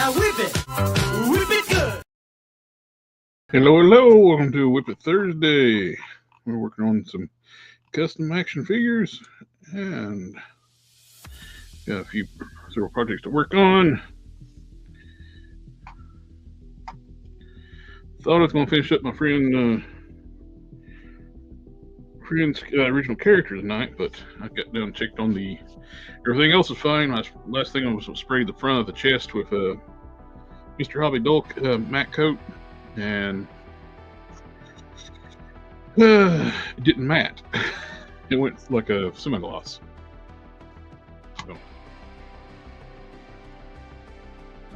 Now whip it good. Hello, welcome to WIP IT Thursday. We're working on some custom action figures and got several projects to work on. Thought I was going to finish up my friend's original character tonight, but I got down and checked on everything else is fine. Last thing I was sprayed the front of the chest with Mr. Hobby Dulk matte coat, and it didn't matte. It went like a semi-gloss. So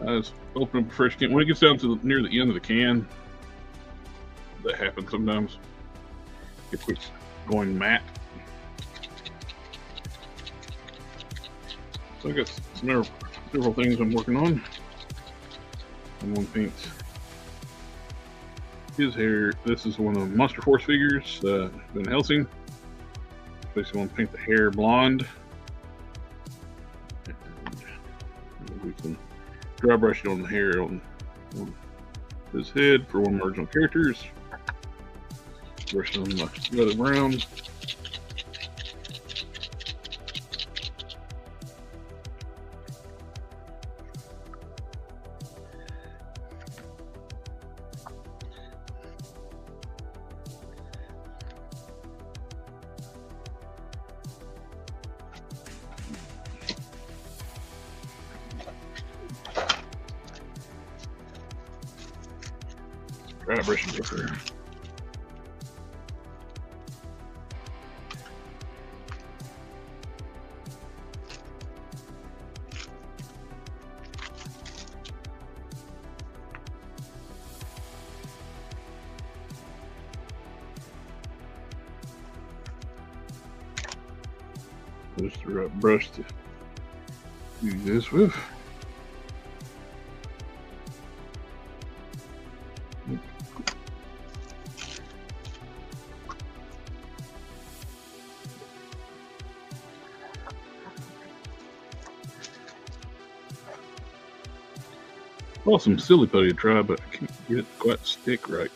I just open up a fresh can. When it gets down to near the end of the can, that happens sometimes. It quits going matte. So I got several things I'm working on. I'm going to paint his hair. This is one of the Monster Force figures, Van Helsing. Basically want to paint the hair blonde. And we can dry brush it on the hair on his head for one of the original characters. Brush on the leather brown. Dry brushing paper. Just the right brush to do this with. Well, some silly putty to try, but I can't get it quite to stick right.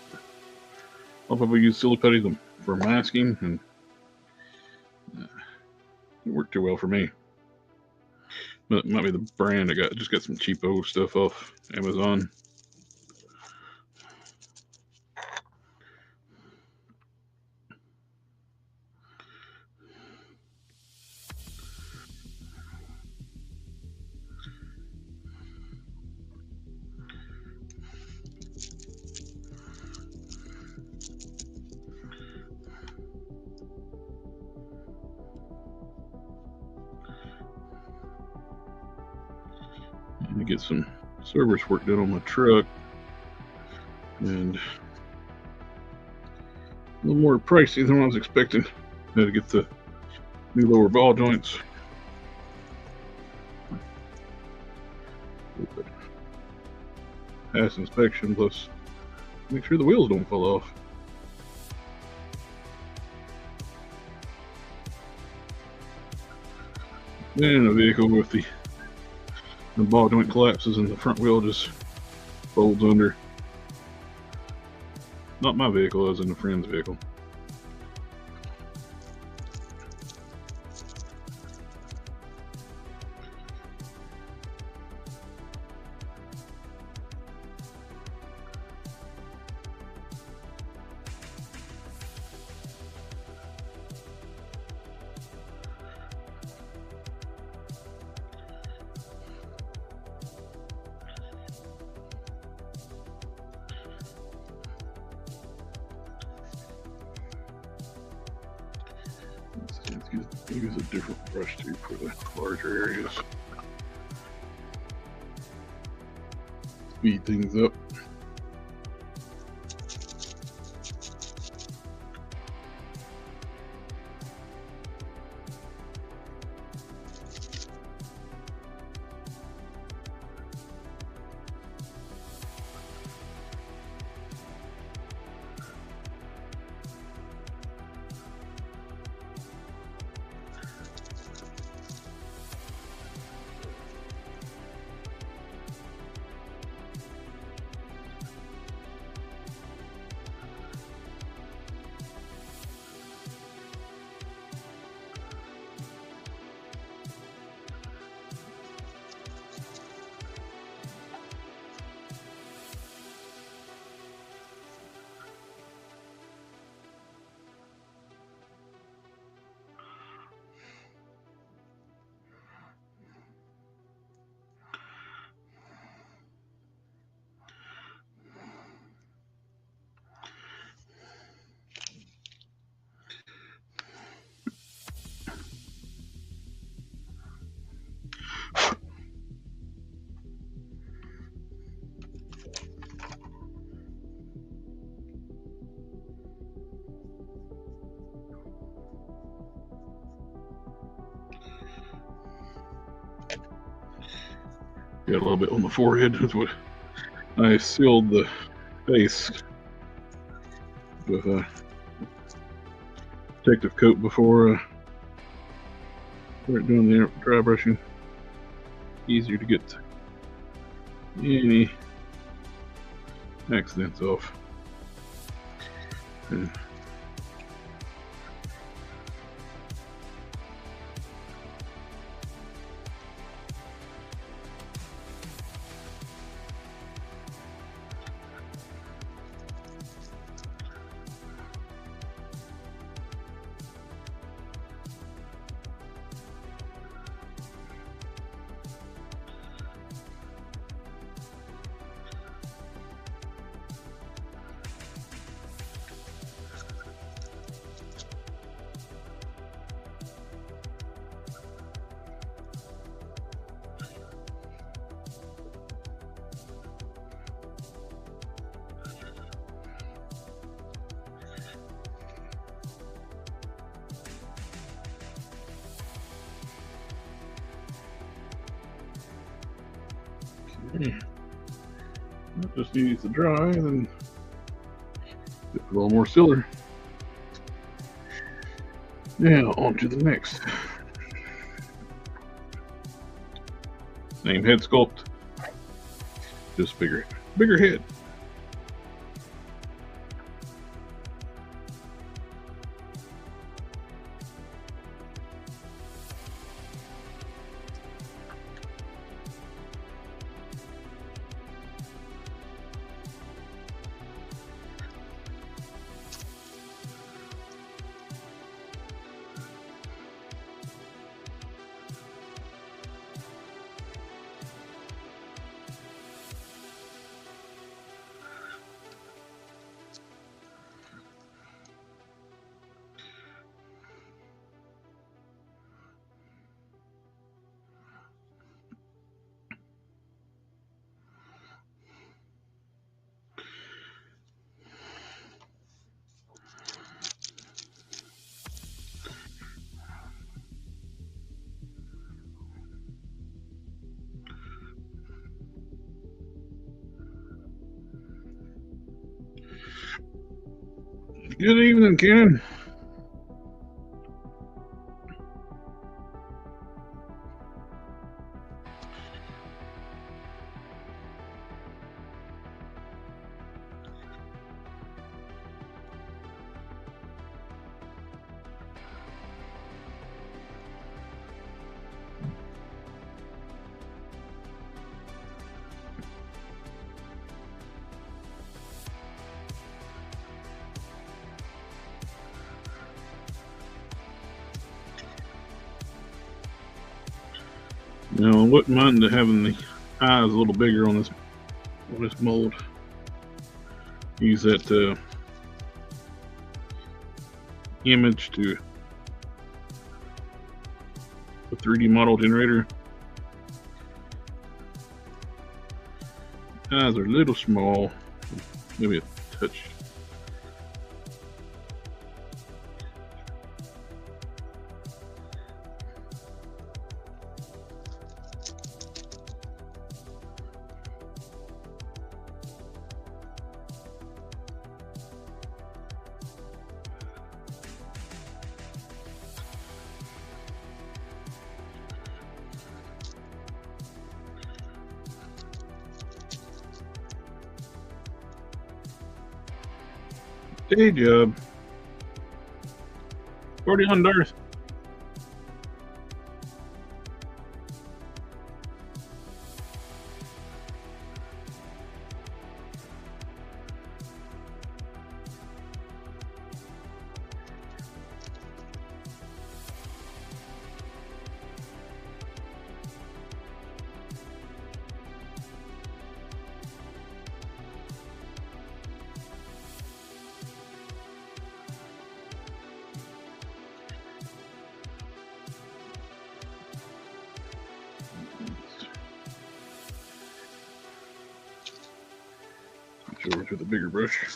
I'll probably use silly putty for masking, and it worked too well for me. But it might be the brand. I just got some cheapo stuff off Amazon. To get some service work done on my truck, and a little more pricey than I was expecting. Had to get the new lower ball joints. Pass inspection, plus make sure the wheels don't fall off. And a vehicle with the ball joint collapses and the front wheel just folds under. Not my vehicle, I was in a friend's vehicle. Use a different brush too for the larger areas. Speed things up. Got a little bit on the forehead. That's what I sealed the face with a protective coat before I start doing the dry brushing. Easier to get any accidents off. And that just needs to dry, then get a little more sealer. Now on to the next. Same head sculpt, just bigger head. Good evening, Ken. Now, I wouldn't mind having the eyes a little bigger on this mold. Use that image to the 3D model generator. Eyes are a little small, maybe a touch. Day job. Party on Darth. Switch over to the bigger brush.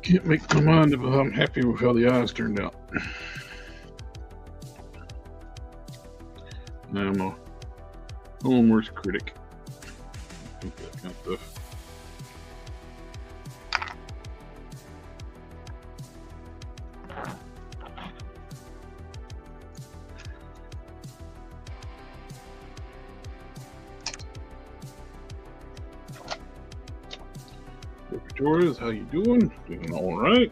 Can't make my mind up if I'm happy with how the eyes turned out. Now I'm a little worse critic. That kind of stuff. Victoria's, how you doing? Doing all right.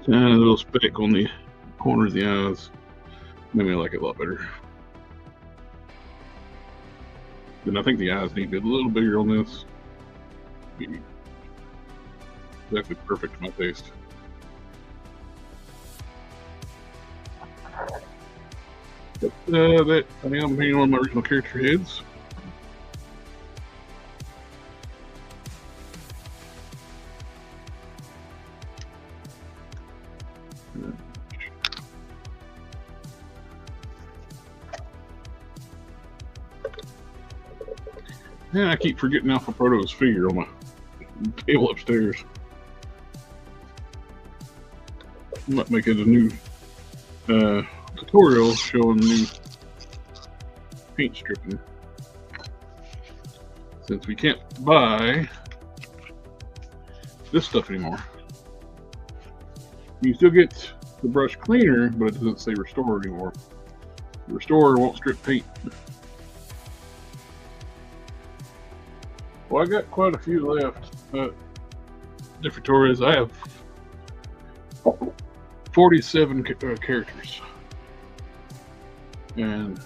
And a little speck on the corners of the eyes made me like it a lot better. And I think the eyes need to be a little bigger on this. Be exactly perfect to my taste. But that I mean, I'm painting on my original character heads. Yeah, I keep forgetting Alpha Proto's figure on my table upstairs. I might make it a new tutorial showing new paint stripping. Since we can't buy this stuff anymore. You still get the brush cleaner, but it doesn't say restore anymore. The restorer won't strip paint. Well, I got quite a few left. Different tutorials. I have 47 characters, and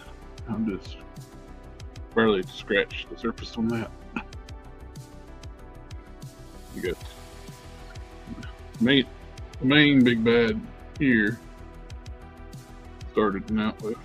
I'm just barely scratched the surface on that. You got the main big bad here. Started out with.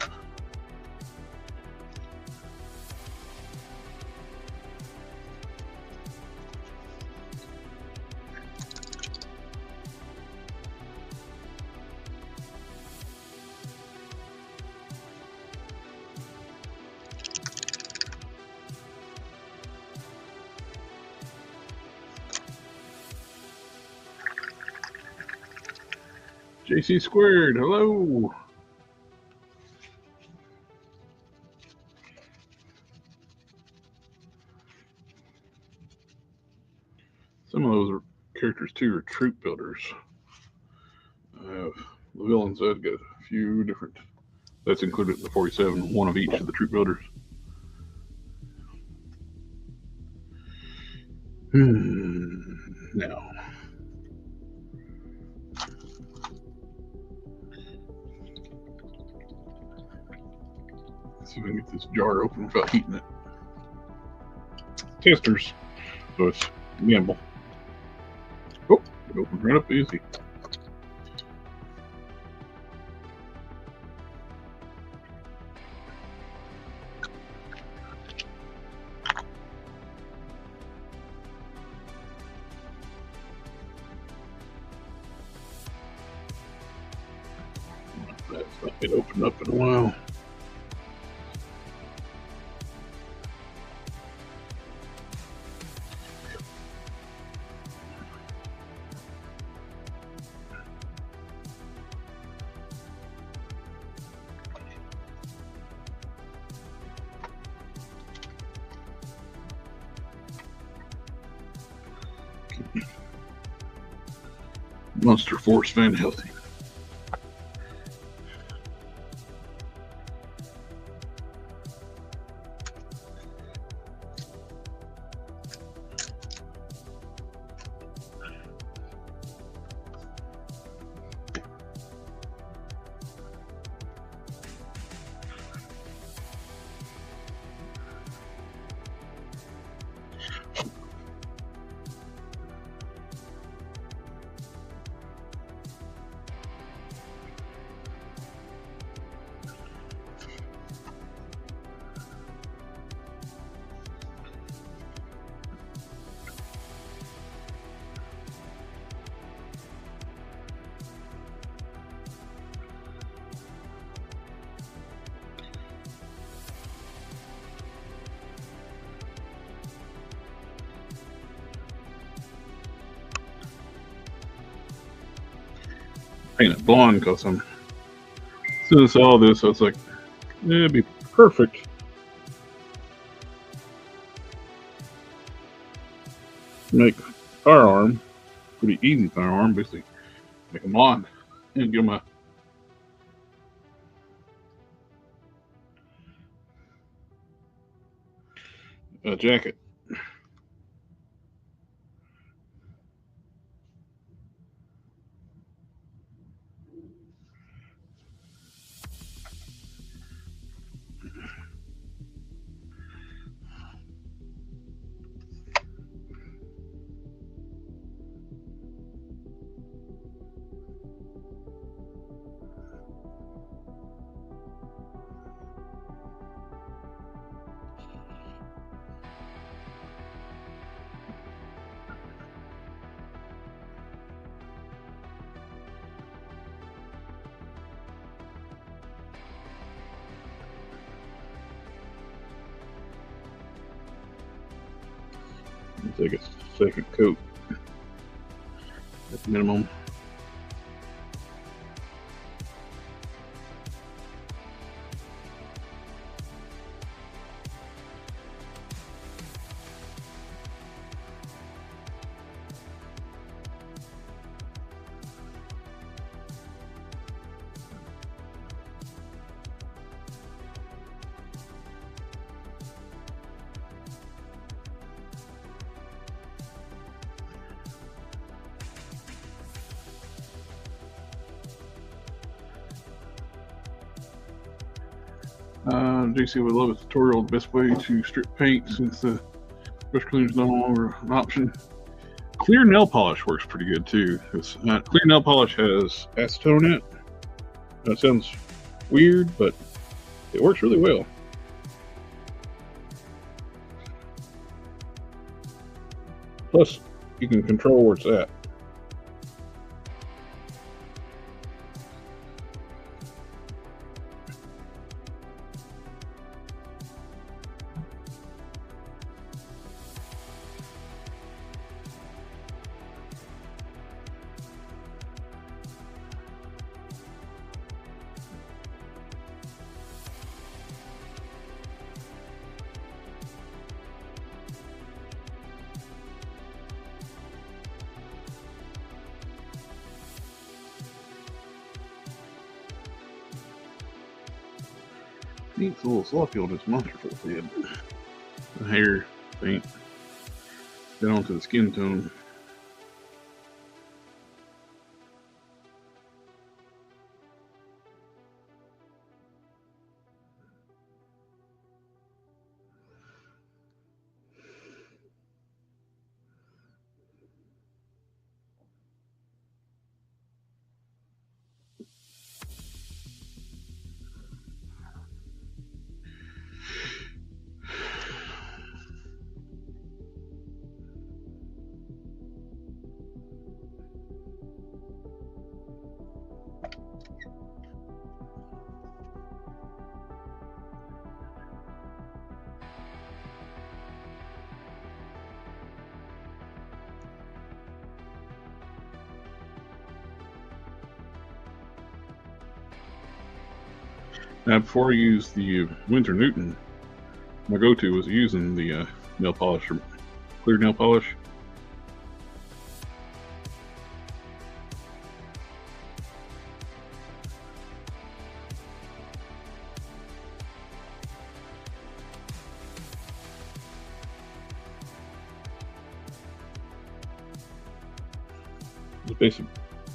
JC Squared, hello. Some of those characters too are troop builders. The villains, I've got a few different. That's included in the 47, one of each of the troop builders. Now. See if I can get this jar open without heating it. testers, so it's gamble. Oh, it opened right up easy. That's not been opened up in a while. Monster Force Van Helsing. Paint it blonde because as soon as I saw this, I was like, it'd be perfect. Make firearm, pretty easy firearm, basically make them blonde and give them a jacket. Take a second coat at minimum. JC would love a tutorial the best way to strip paint since the brush cleaner is no longer an option. Clear nail polish works pretty good too. Clear nail polish has acetone in it. That sounds weird, but it works really well. Plus, you can control where it's at. It's a little sloppy on this monster force head. The hair paint down onto the skin tone. Now, before I use the Winsor Newton, my go-to was using the nail polish, or clear nail polish. Just basically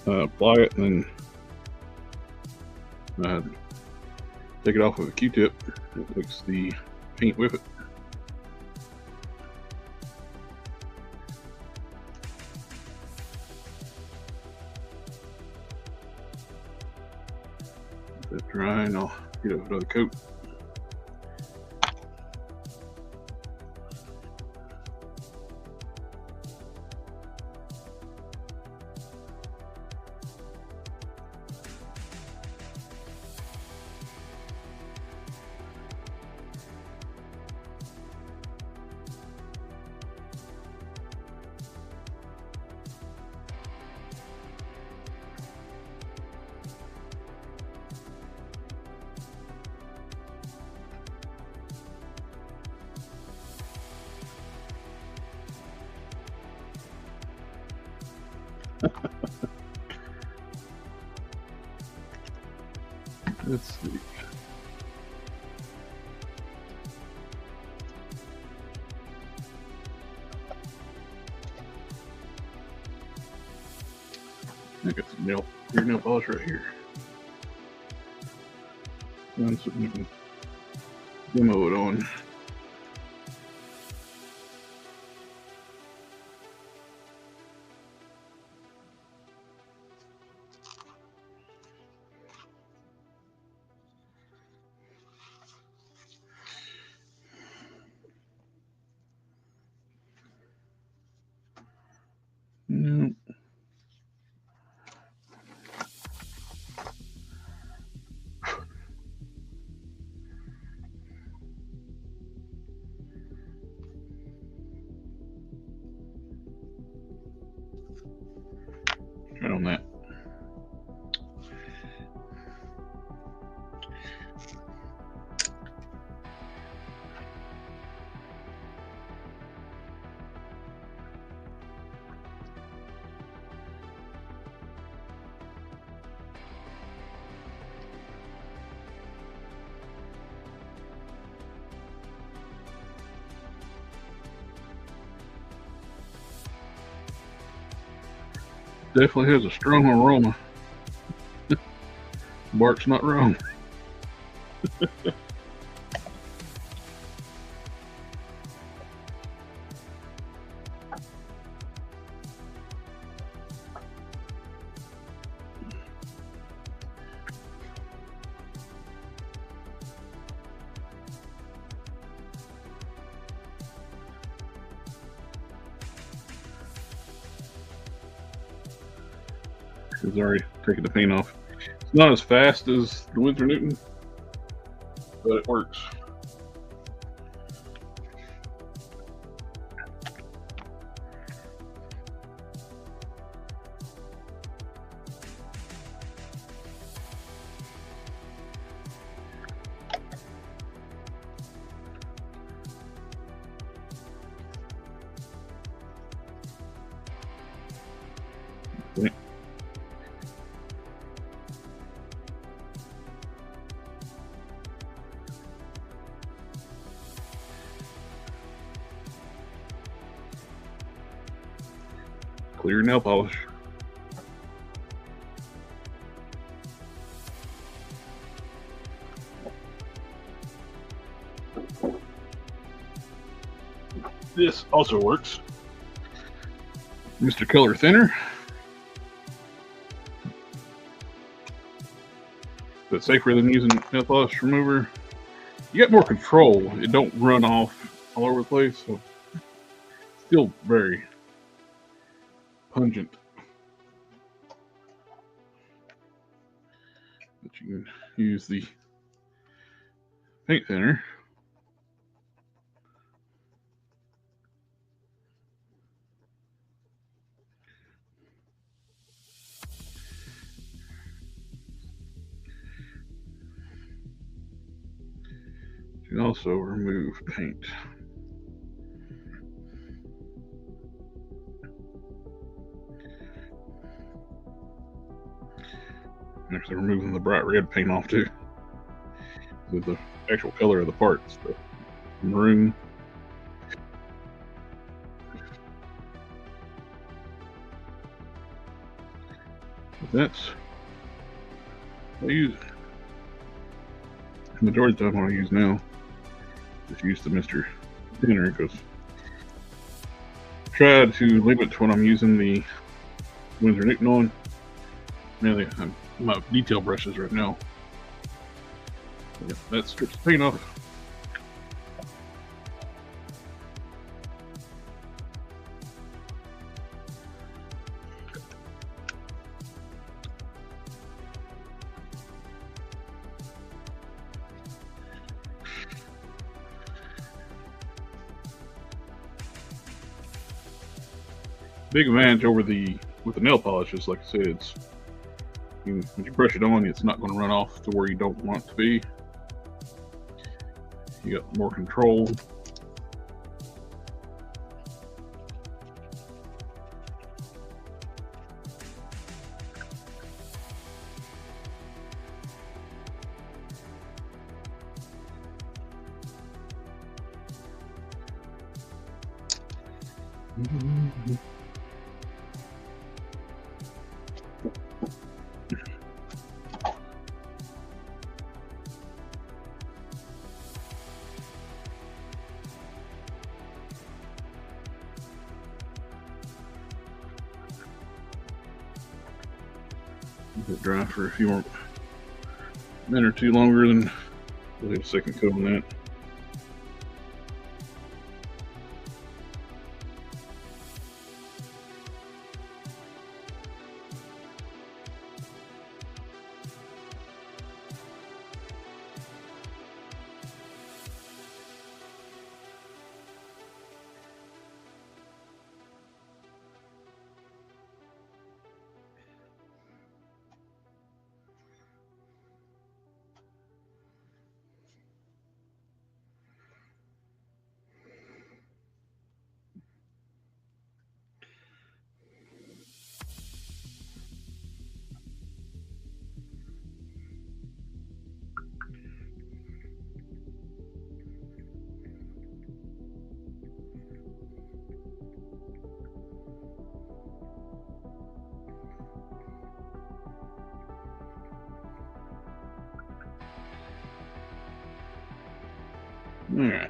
apply it and then take it off with a Q-tip. It makes the paint with it. Let it dry and I'll get it with another coat. Let's see. I got some clear nail polish right here. And something you can demo it on. No. Right on that. Definitely has a strong aroma. Bart's not wrong. It's already taking the paint off. It's not as fast as the Winsor Newton, but it works. Okay. Clear nail polish. This also works. Mr. Color Thinner. But safer than using nail polish remover. You get more control. It don't run off all over the place. So still very pungent. But you can use the paint thinner. can also remove paint. I'm actually removing the bright red paint off too. The actual color of the parts, the maroon. But that's what I use. The majority of the time what I use now, just use the Mr. Thinner, because I tried to limit to when I'm using the Winsor Newton on. Mainly my detail brushes right now. Yeah, that strips the paint off. Big advantage over with the nail polishes, like I said, it's when you brush it on, it's not going to run off to where you don't want it to be. You got more control. Let it dry for a few more minute or two longer, then we'll leave a second coat on that. Alright.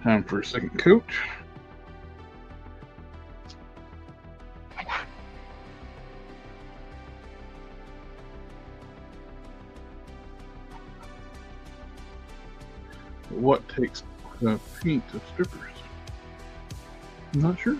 Time for a second coat. What takes paint to strippers? I'm not sure.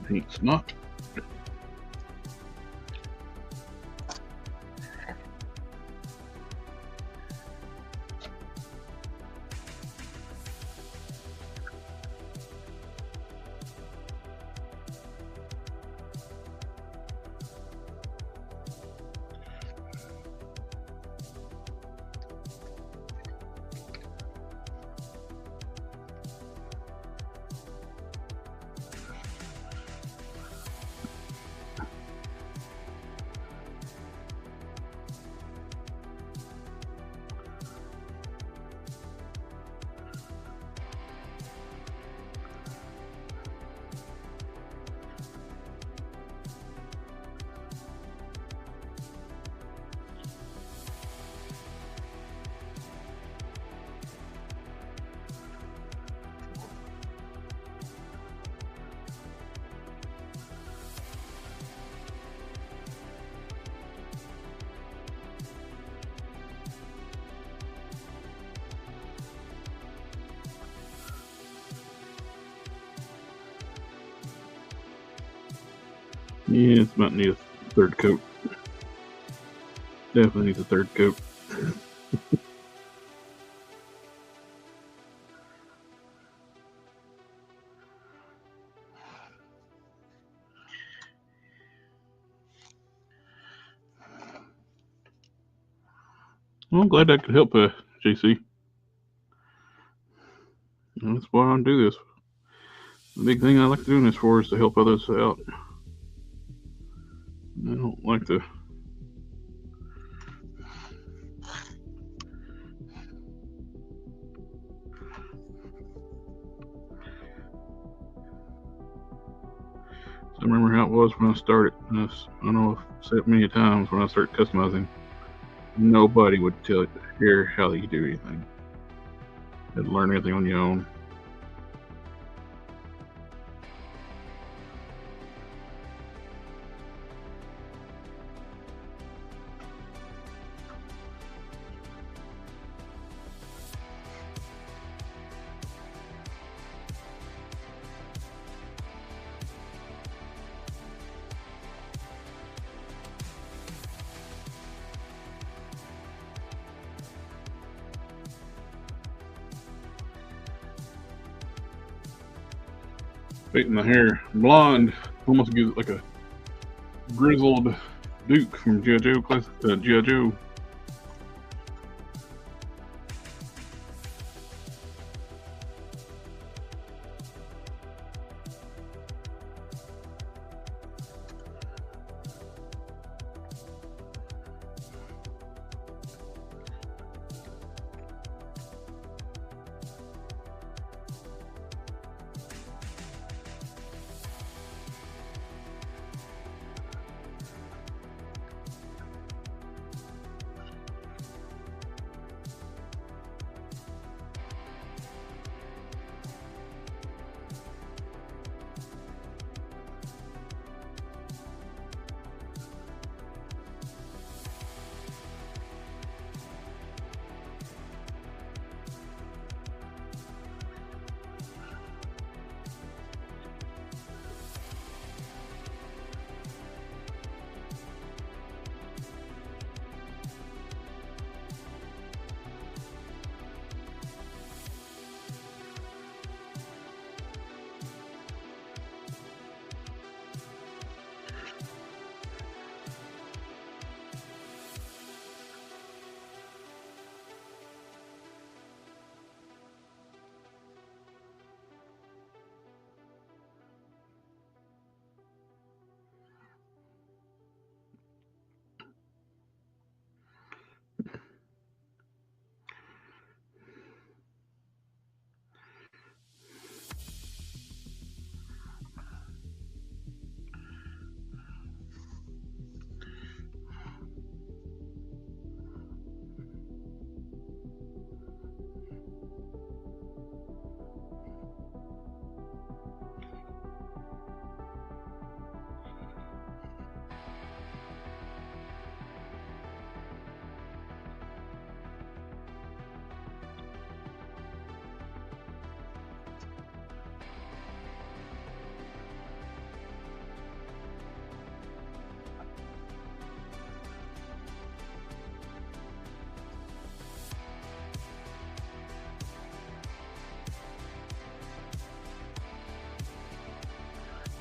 Paint's not. Yeah, it's about to need a third coat. Definitely needs a third coat. Well, I'm glad I could help, JC. That's why I do this. The big thing I like doing this for is to help others out. I don't like to. I remember how it was when I started. I know I've said it many times when I started customizing. Nobody would hear how you do anything. You had to learn anything on your own. Painting the hair blonde almost gives it like a grizzled Duke from G.I. Joe class. G.I. Joe.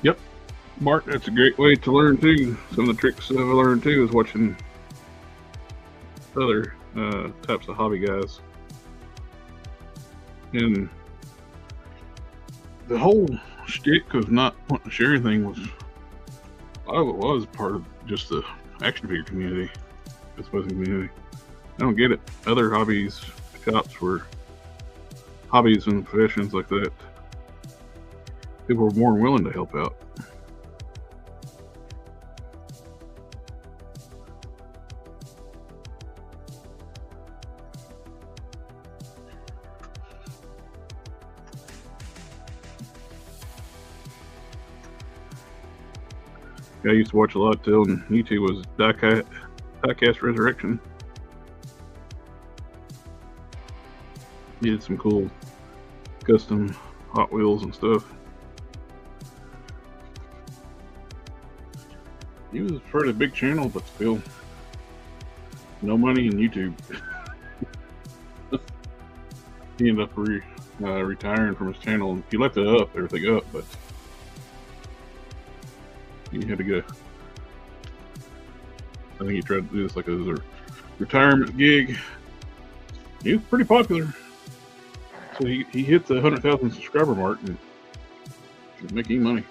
Yep, Mark, that's a great way to learn too. Some of the tricks I've learned too is watching other types of hobby guys. And the whole shtick of not wanting to share anything was, a lot of it was part of just the action figure community, customizing community. I don't get it. Other hobbies, shops were hobbies and professions like that. People were more than willing to help out. I used to watch a lot till YouTube was Diecast Resurrection. He did some cool custom Hot Wheels and stuff. He was a fairly big channel, but still, no money in YouTube. He ended up retiring from his channel. He left it up, everything up, but he had to go. I think he tried to do this like as a retirement gig, He was pretty popular. So he hit the 100,000 subscriber mark and making money.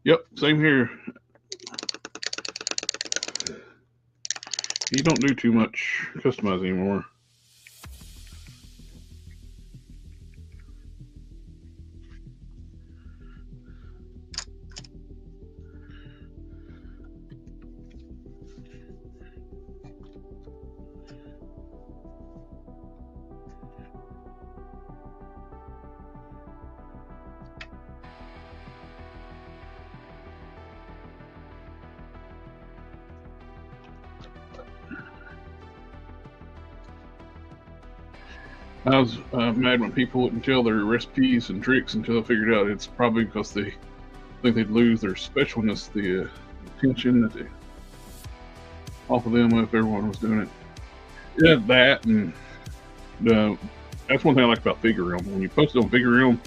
Yep, same here. You don't do too much customizing anymore. I was mad when people wouldn't tell their recipes and tricks until I figured out it's probably because they think they'd lose their specialness, the attention that they off of them if everyone was doing it. Yeah, that and that's one thing I like about Figure Realm. When you post it on Figure Realm,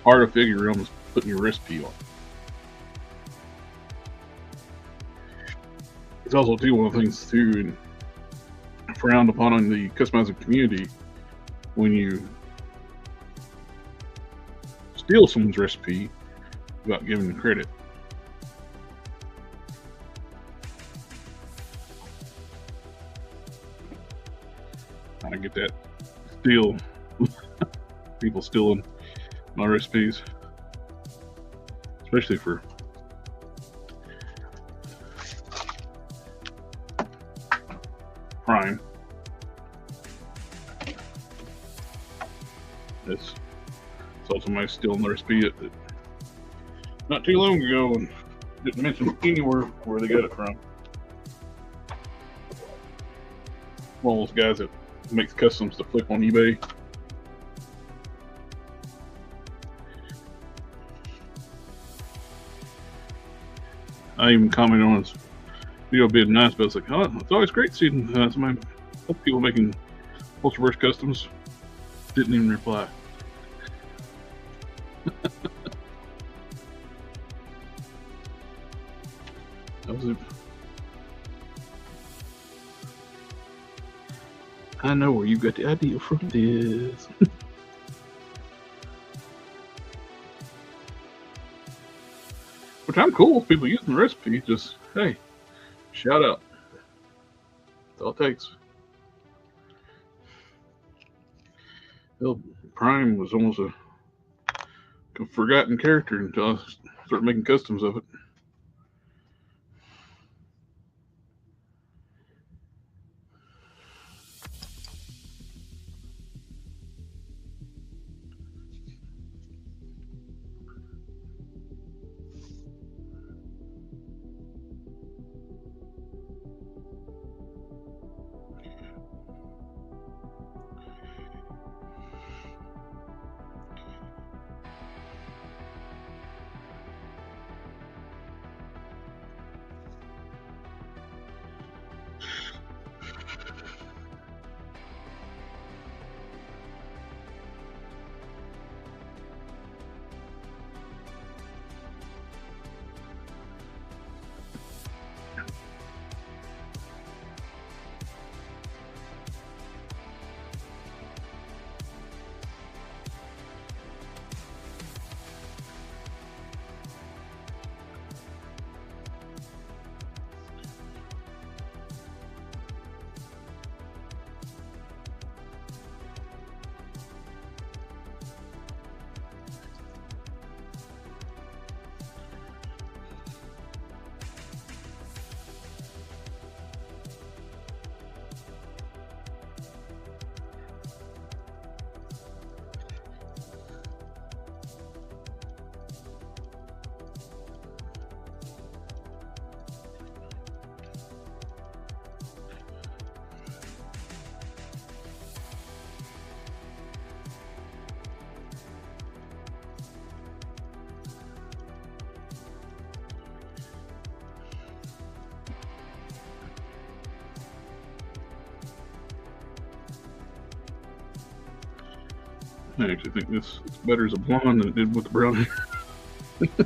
part of Figure Realm is putting your recipe on. It's also too one of the things too, and frowned upon in the customizing community when you steal someone's recipe without giving them credit. I get that. Steal. People stealing my recipes. Especially for Prime. It's also somebody stealing the recipe not too long ago and didn't mention anywhere where they got it from. One of those guys that makes customs to flip on eBay. I even commented on his video being nice, but I was like, oh, it's always great seeing somebody, people making Ultraverse customs. Didn't even reply. That was it. I know where you got the idea from this. Which I'm cool with people using the recipe. Just, hey, shout out. That's all it takes. Hell, Prime was almost a forgotten character until I started making customs of it. I actually think this is better as a blonde than it did with the brown hair.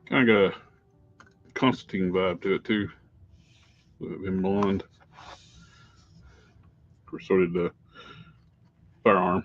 Kind of got a Constantine vibe to it too, with it being blonde. Of course, so did the firearm.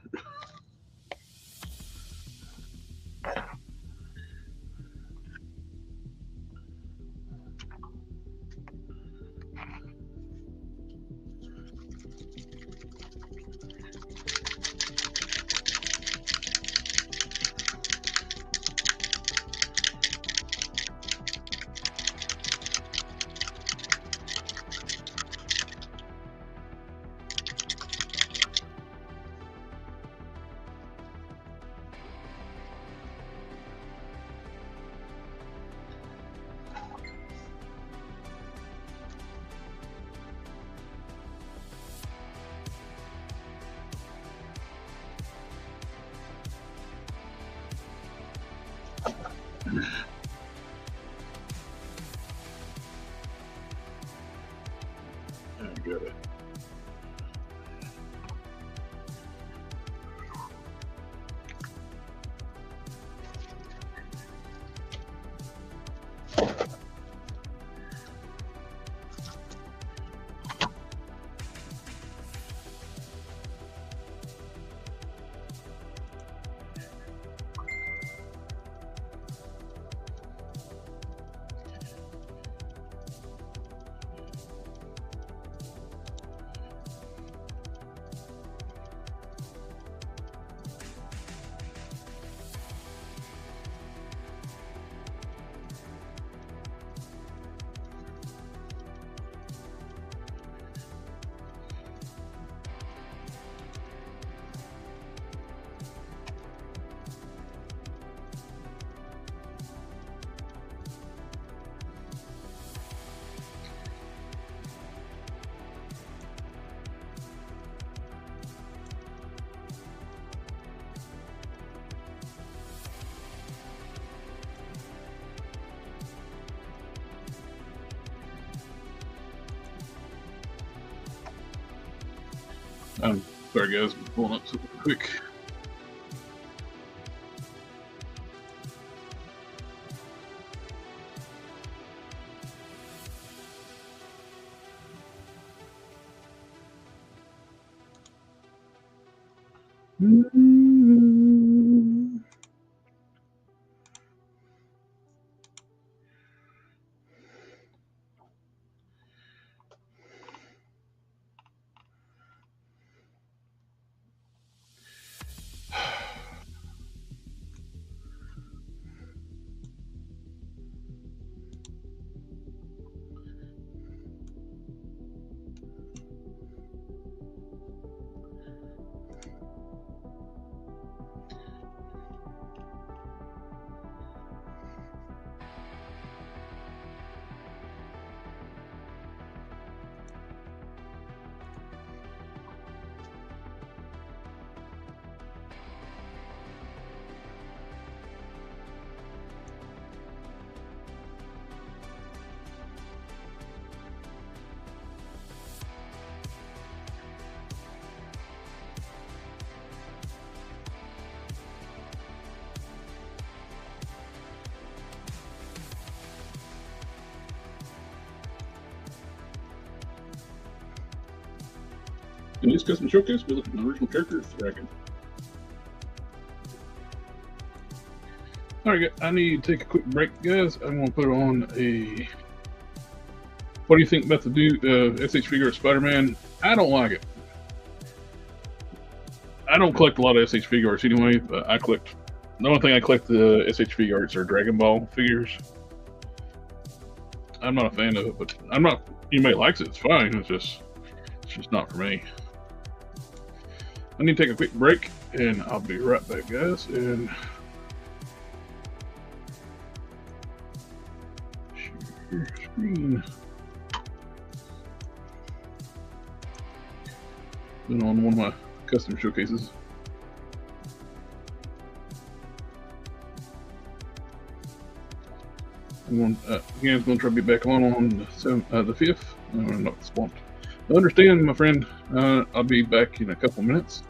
I got it. I'm sorry guys, I'm pulling up something quick. In this custom showcase, we look at the original character, Dragon. Alright, I need to take a quick break, guys. I'm going to put on a... What do you think about the SH figure of Spider-Man? I don't like it. I don't collect a lot of SH figure arts anyway, but I collect... The only thing I collect the SH figure arts are Dragon Ball figures. I'm not a fan of it, but I'm not. Anybody likes it, it's fine. It's just not for me. I need to take a quick break, and I'll be right back, guys. And share screen. Been on one of my custom showcases. Again, I'm going to try to be back on the 5th. Not swamped. I understand, my friend. I'll be back in a couple minutes.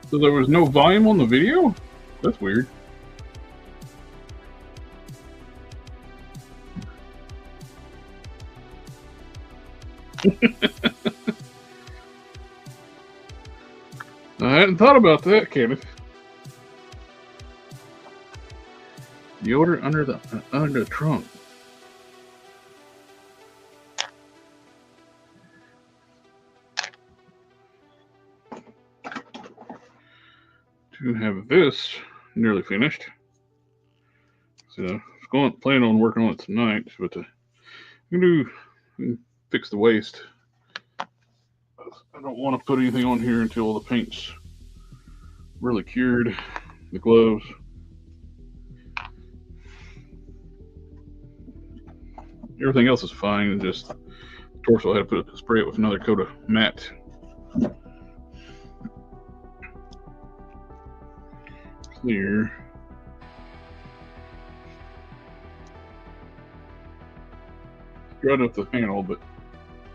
So there was no volume on the video? That's weird. I hadn't thought about that, Kenneth. Deodorant under the trunk. To have this nearly finished. So I was planning on working on it tonight, but I'm gonna fix the waste. I don't want to put anything on here until the paint's really cured. The gloves. Everything else is fine. Just the torso, I had to spray it with another coat of matte. Clear. Dried up the panel, but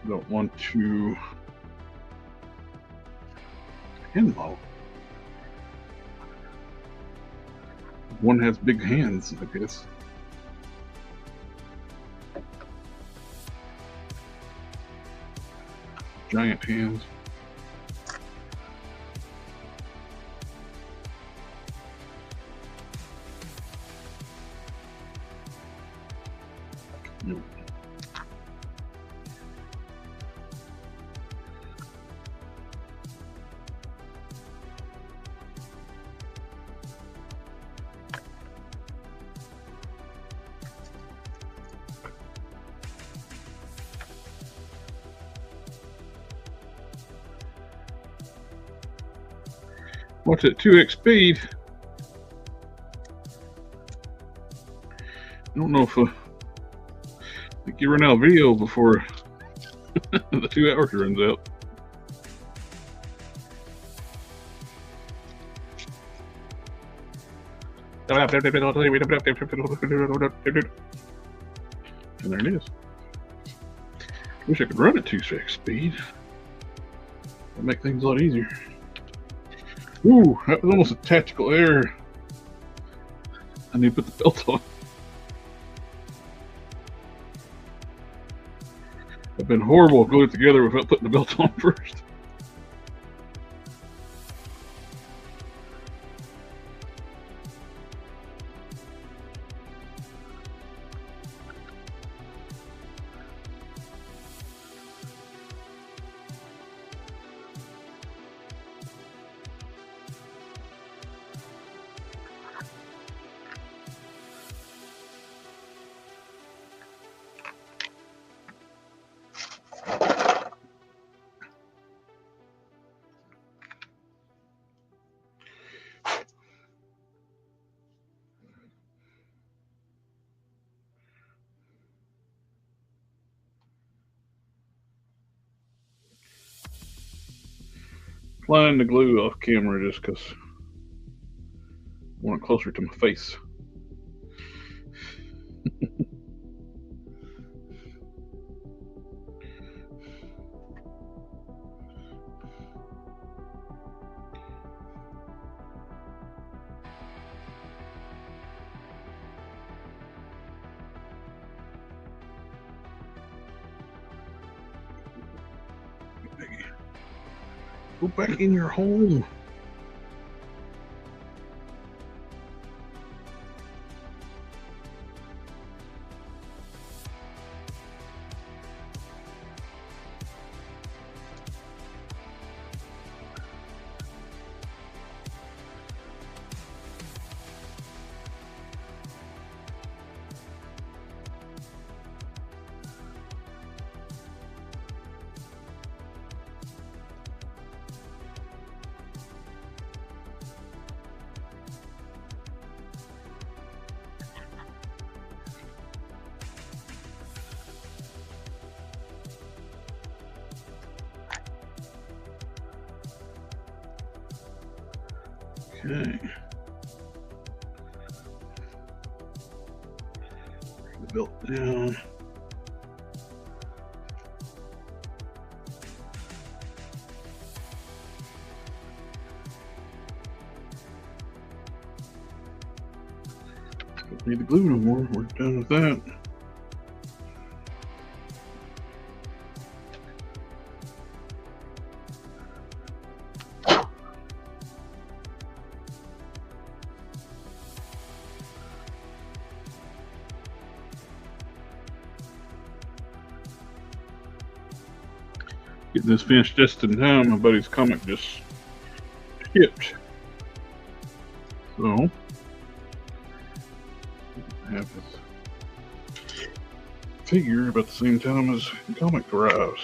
don't want to hand model. One has big hands, I guess. Giant hands. watch at 2x speed. I don't know if I think you run out of video before the 2 hours runs out. And there it is. Wish I could run at 2x speed. That'd make things a lot easier. Ooh, that was almost a tactical error. I need to put the belt on. I've been horrible gluing it together without putting the belt on first. Applying the glue off camera just because I want it closer to my face. Go back in your home. Okay. Bring the belt down. Don't need the glue no more. We're done with that. Getting this finished just in time. My buddy's comic just shipped. So, I have this figure about the same time as the comic arrives.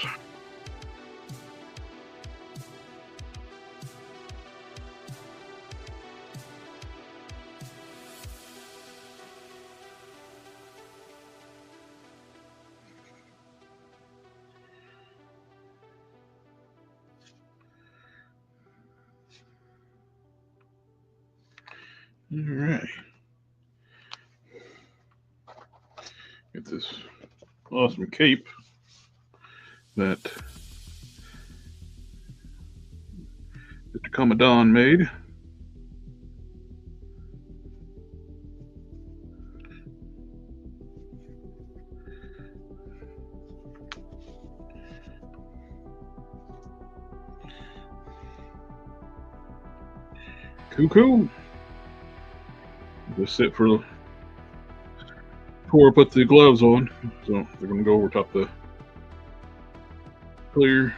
All right. Get this awesome cape that Mr. Commandant made. Cool. Just sit for before I put the gloves on. So they're gonna go over top the clear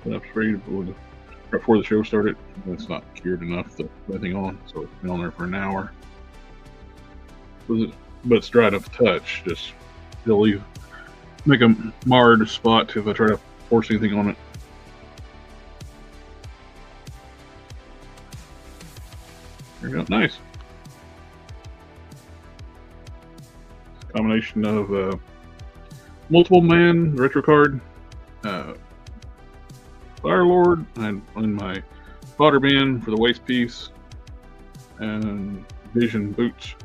that I've sprayed before the show started. It's not cured enough to put anything on, so it's been on there for an hour. But it's dry enough to touch. Just it'll make a marred spot if I try to force anything on it. Turned out nice. It's a combination of multiple man retro card, Fire Lord, and my fodder bin for the waist piece, and Vision boots.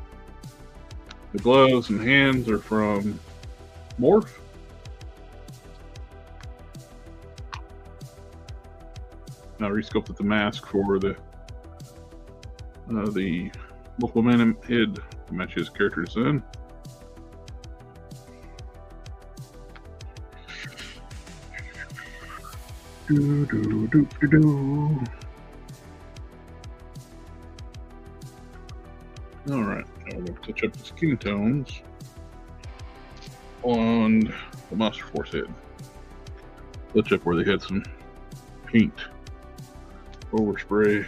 The gloves and hands are from Morph. And I resculpted the mask for the multiple man head to match his character design. Alright, now we're going to touch up the skin tones on the Monster Force head. Touch up where they had some paint overspray.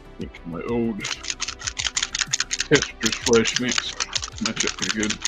I think my old Hester's flesh mix match up pretty good.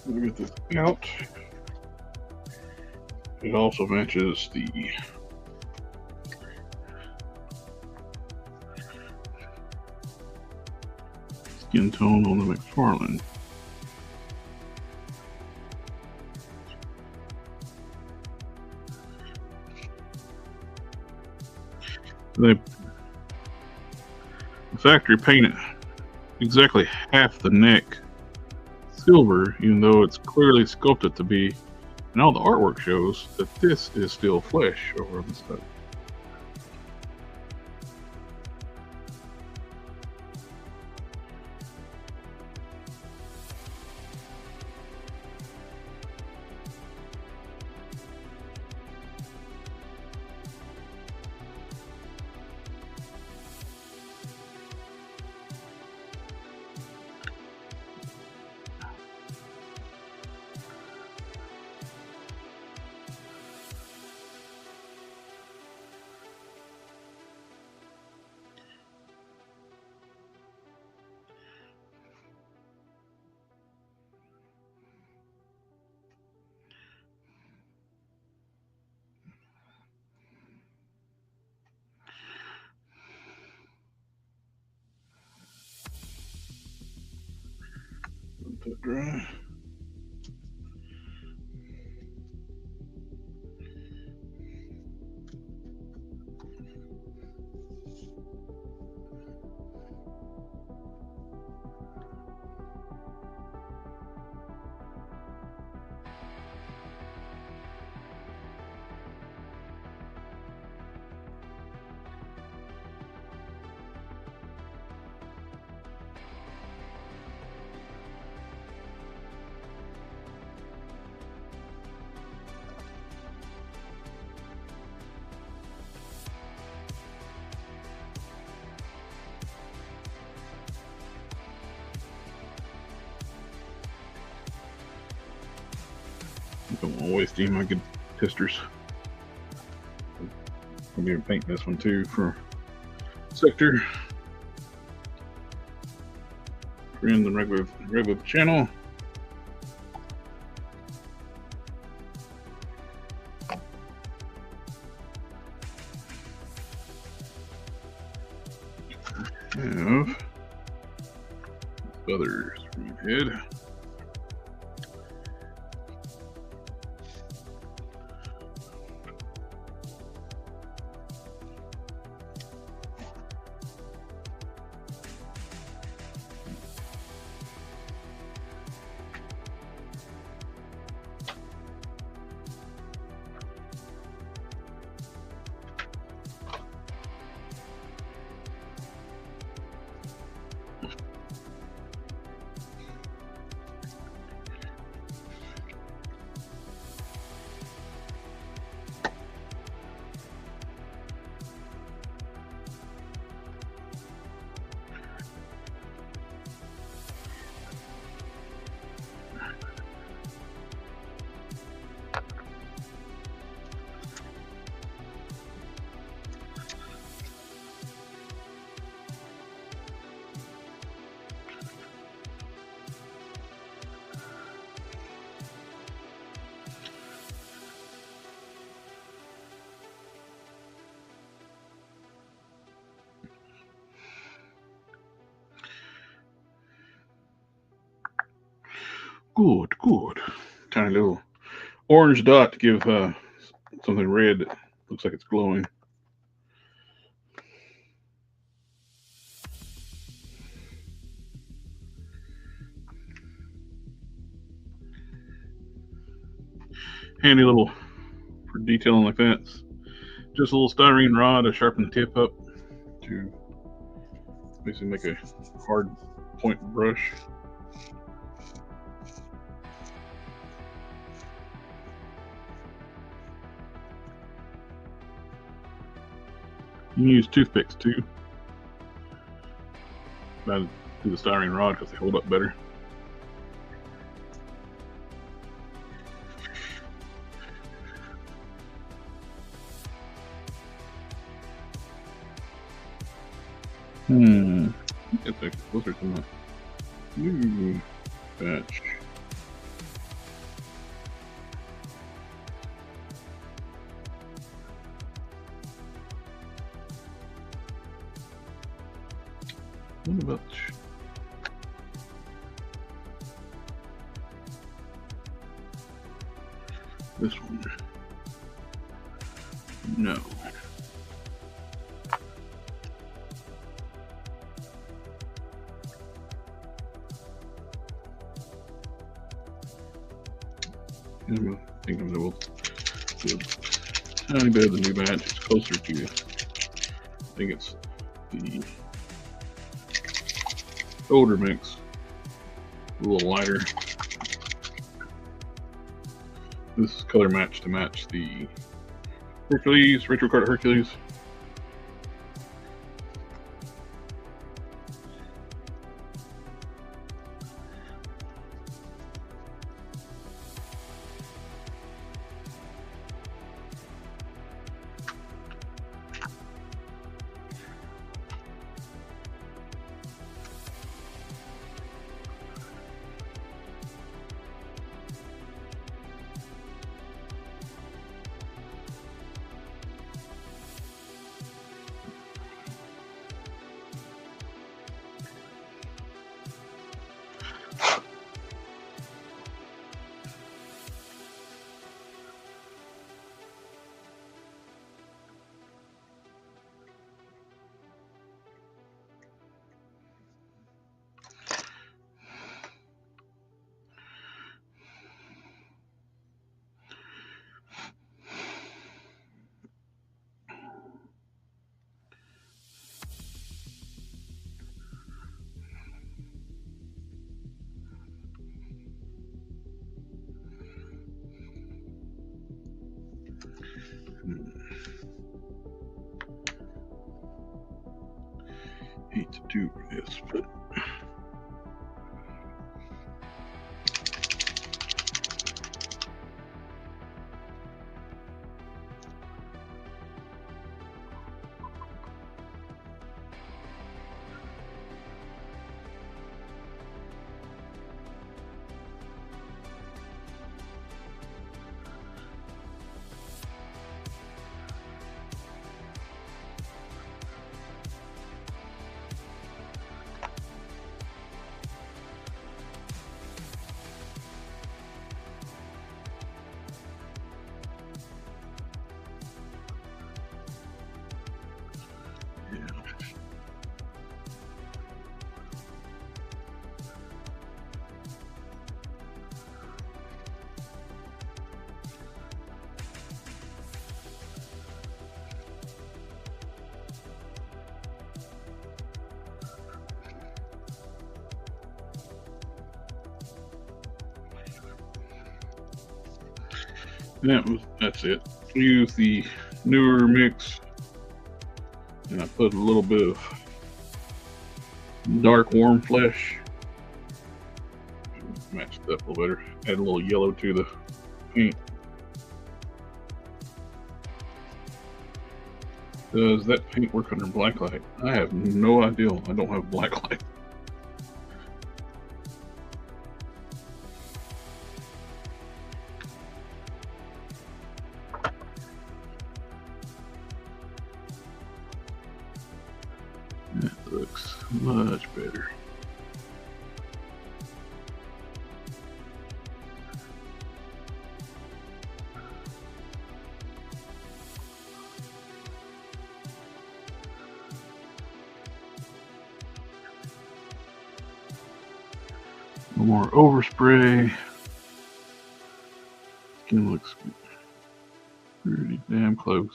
We'll get this out. It also matches the skin tone on the McFarlane. The factory painted exactly half the neck silver, even though it's clearly sculpted to be, and all the artwork shows that this is still flesh over on the side. Let that dry. Don't want to waste any of my good testers. I'm going to paint this one too for sector. Friends and regular channel. Have others from ahead. Good. Tiny little orange dot to give something red that looks like it's glowing. Handy little for detailing like that. It's just a little styrene rod to sharpen the tip up to basically make a hard point brush. You can use toothpicks too. But do the styrene rod because they hold up better. Get the closer to my new batch. What about this one? No. I think I'm going to do a tiny bit of the new batch. It's closer to, I think it's the older mix, a little lighter. This is color match to match the Hercules, Retro Card Hercules. Hate to do this, but That's it. Use the newer mix, and I put a little bit of dark warm flesh. Match it up a little better. Add a little yellow to the paint. Does that paint work under black light? I have no idea. I don't have black light. That looks much better. No more overspray. Skin looks pretty damn close.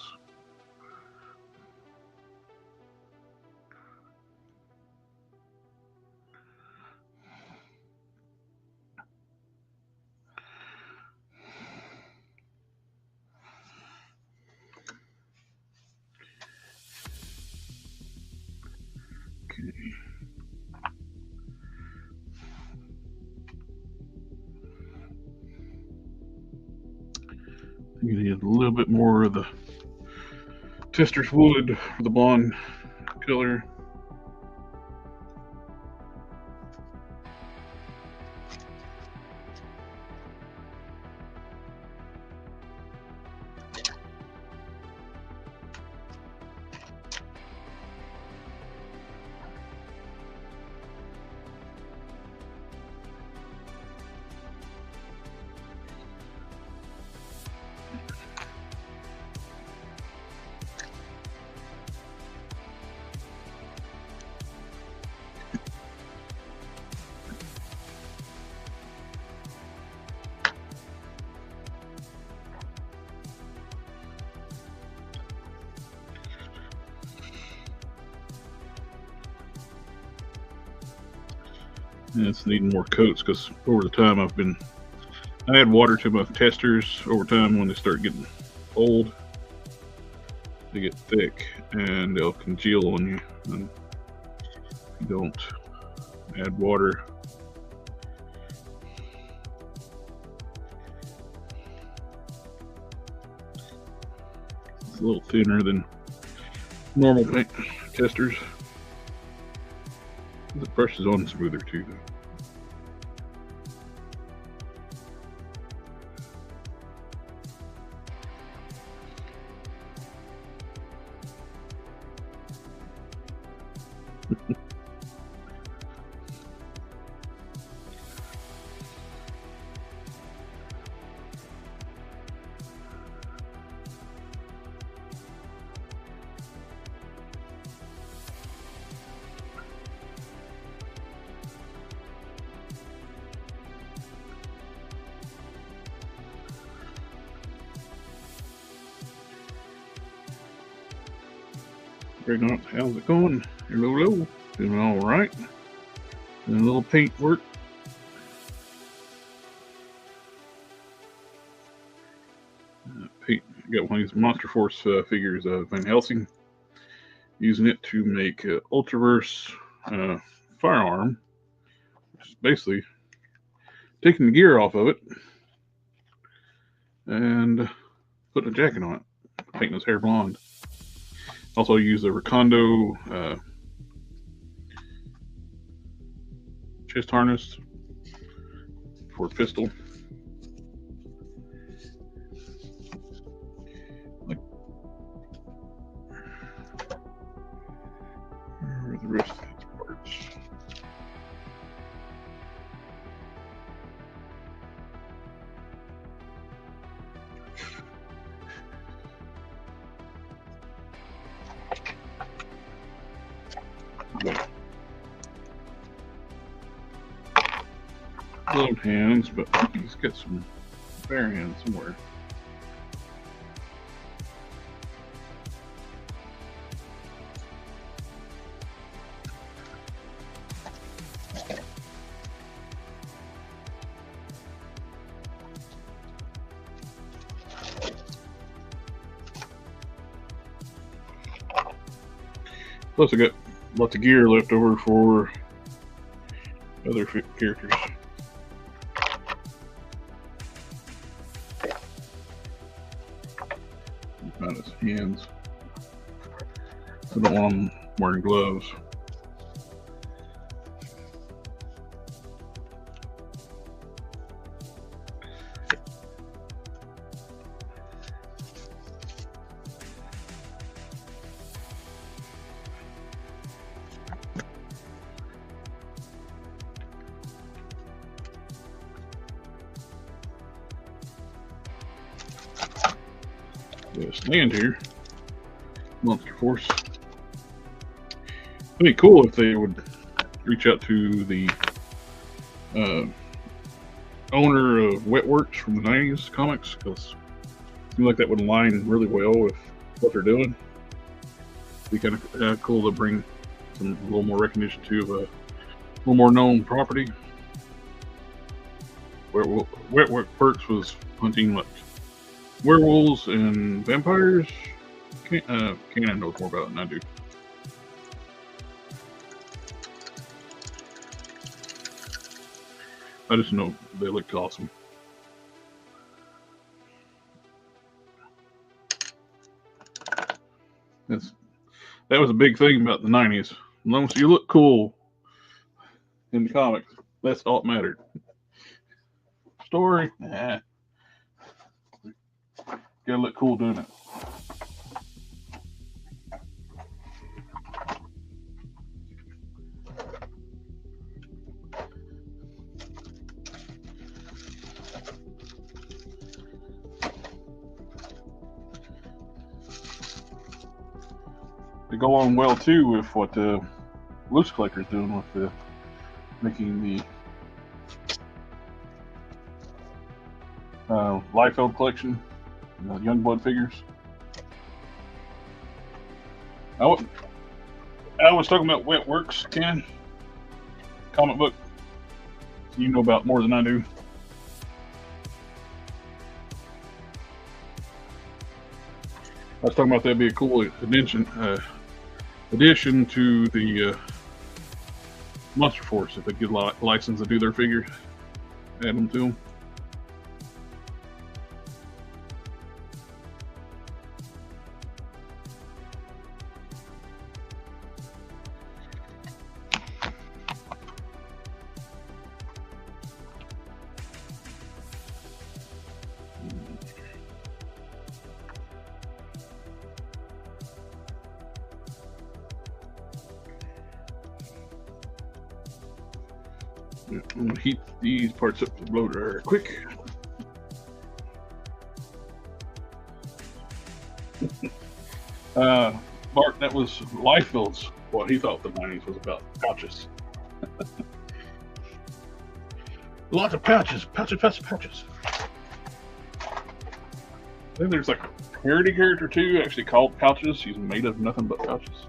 Okay. You need a little bit more of the tester's wood for the blonde color. And it's needing more coats because over the time I add water to my testers over time. When they start getting old, they get thick and they'll congeal on you. And if you don't add water, it's a little thinner than normal paint testers. The brush is on smoother too, though. How's it going? Hello. Doing all right. Doing a little paint work. Got one of these Monster Force figures of Van Helsing. Using it to make Ultraverse firearm. Which is basically taking the gear off of it and putting a jacket on it. Painting his hair blonde. Also use the Recondo chest harness for pistol. Like, where are the rest of these parts? Gloved hands, but he's got some bare hands somewhere. Plus, I got lots of gear left over for other characters. Not his hands. I don't want him wearing gloves. Stand here. Monster Force. It'd be cool if they would reach out to the owner of Wetworks from the 90s comics, because I feel like that would align really well with what they're doing. It'd be kind of cool to bring a little more recognition to a little more known property. Wetworks was hunting like werewolves and vampires. Cannon knows more about it than I do. I just know they looked awesome. That was a big thing about the 90s. As long as you look cool in the comics, that's all that mattered. Story, nah. Gotta look cool doing it. They go on well too with what Loose Collector's doing with making the Liefeld collection, Youngblood figures. I was talking about Wetworks, Ken. Comic book. You know about more than I do. I was talking about that'd be a cool addition to the Monster Force if they get a license to do their figures. Add them to them. I'm gonna heat these parts up to blow dryer quick. Bart, that was Liefeld's what he thought the 90s was about. Pouches. Lots of pouches. Pouches. I think there's like a parody character too, actually called Pouches. He's made of nothing but pouches.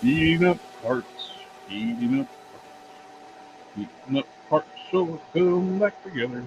Eating up parts, eating up parts, so we'll come back together.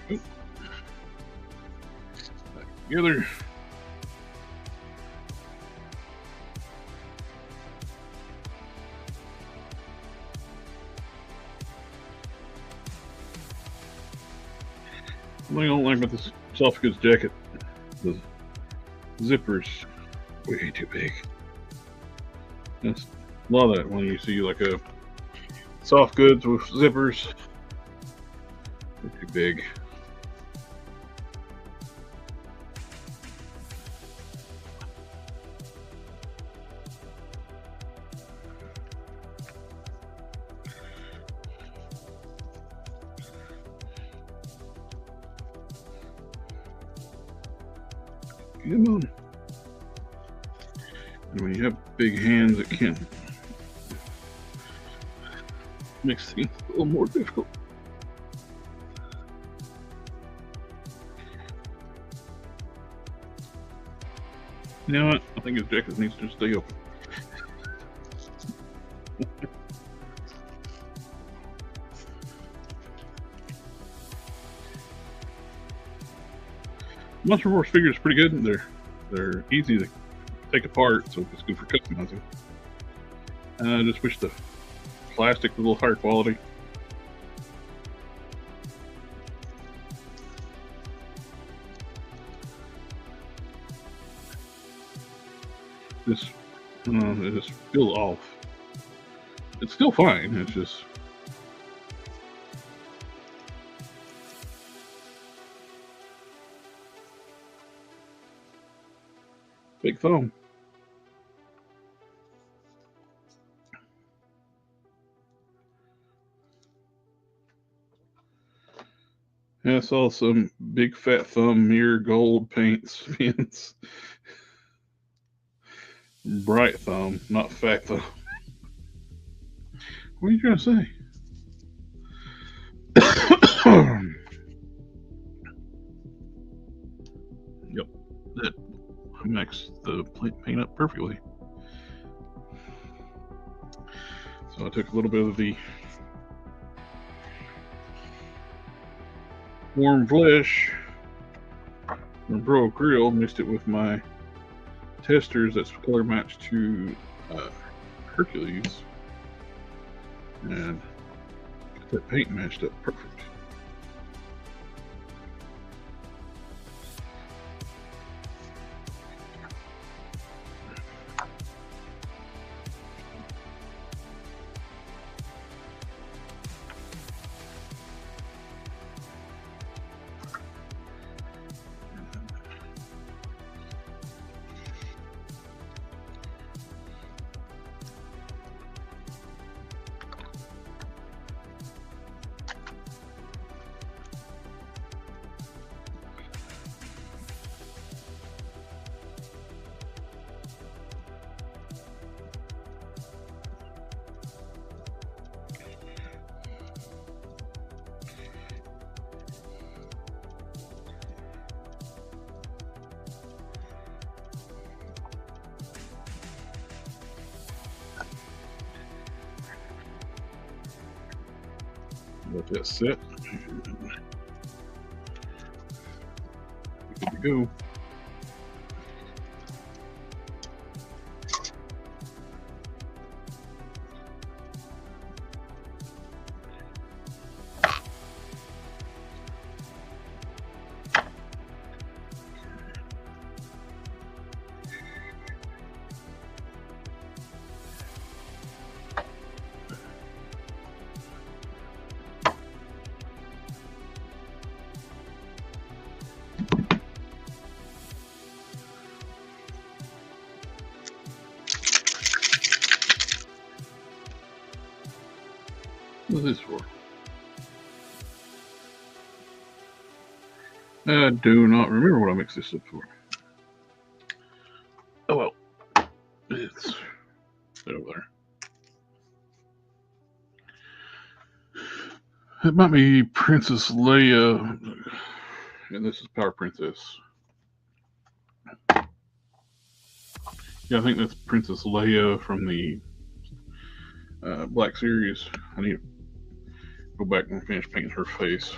Back together. What I don't like about this soft goods jacket, the zippers way too big. That's a lot of that when you see like a soft goods with zippers. They're too big. Come on. And when you have big hands, it can make things a little more difficult. You know what? I think his jacket needs to stay open. Monster Force figure is pretty good. They're easy to take apart, so it's good for customizing. I just wish the plastic was a little higher quality. It just feels off. It's still fine. It's just big thumb. Yeah, I saw some big fat thumb mirror gold paints pins. Bright thumb, not fat thumb. What are you trying to say? Yep, that makes the paint up perfectly. So I took a little bit of the warm flesh from Pro Grill, mixed it with my testers that's color matched to Hercules, and got that paint matched up perfect. Let that sit. Good to go. What's this for? I do not remember what I mixed this up for. Oh well, it's over there. It might be Princess Leia, and this is Power Princess. Yeah, I think that's Princess Leia from the Black Series. I need to go back and finish painting her face.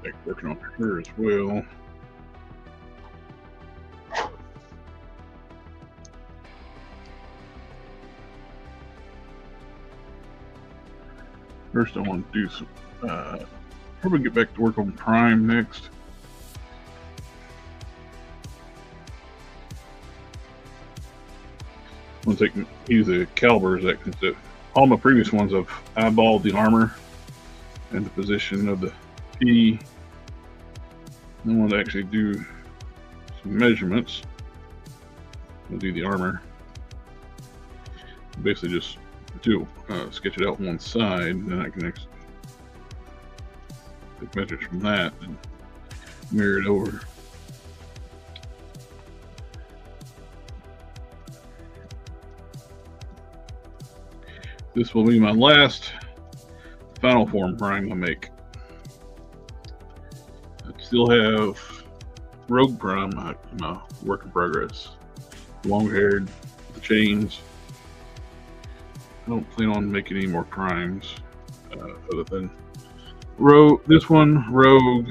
Back working on her as well. First, I want to do some. Probably get back to work on prime next. I'm gonna use the calibers that because all my previous ones I've eyeballed the armor and the position of the P. I want to actually do some measurements. I'll do the armor. Basically, just do sketch it out one side, and then I can actually take measures from that and mirror it over. This will be my last final form prime I make. I still have Rogue Prime, my work in progress. Long haired, the chains. I don't plan on making any more primes other than Rogue. This one, Rogue,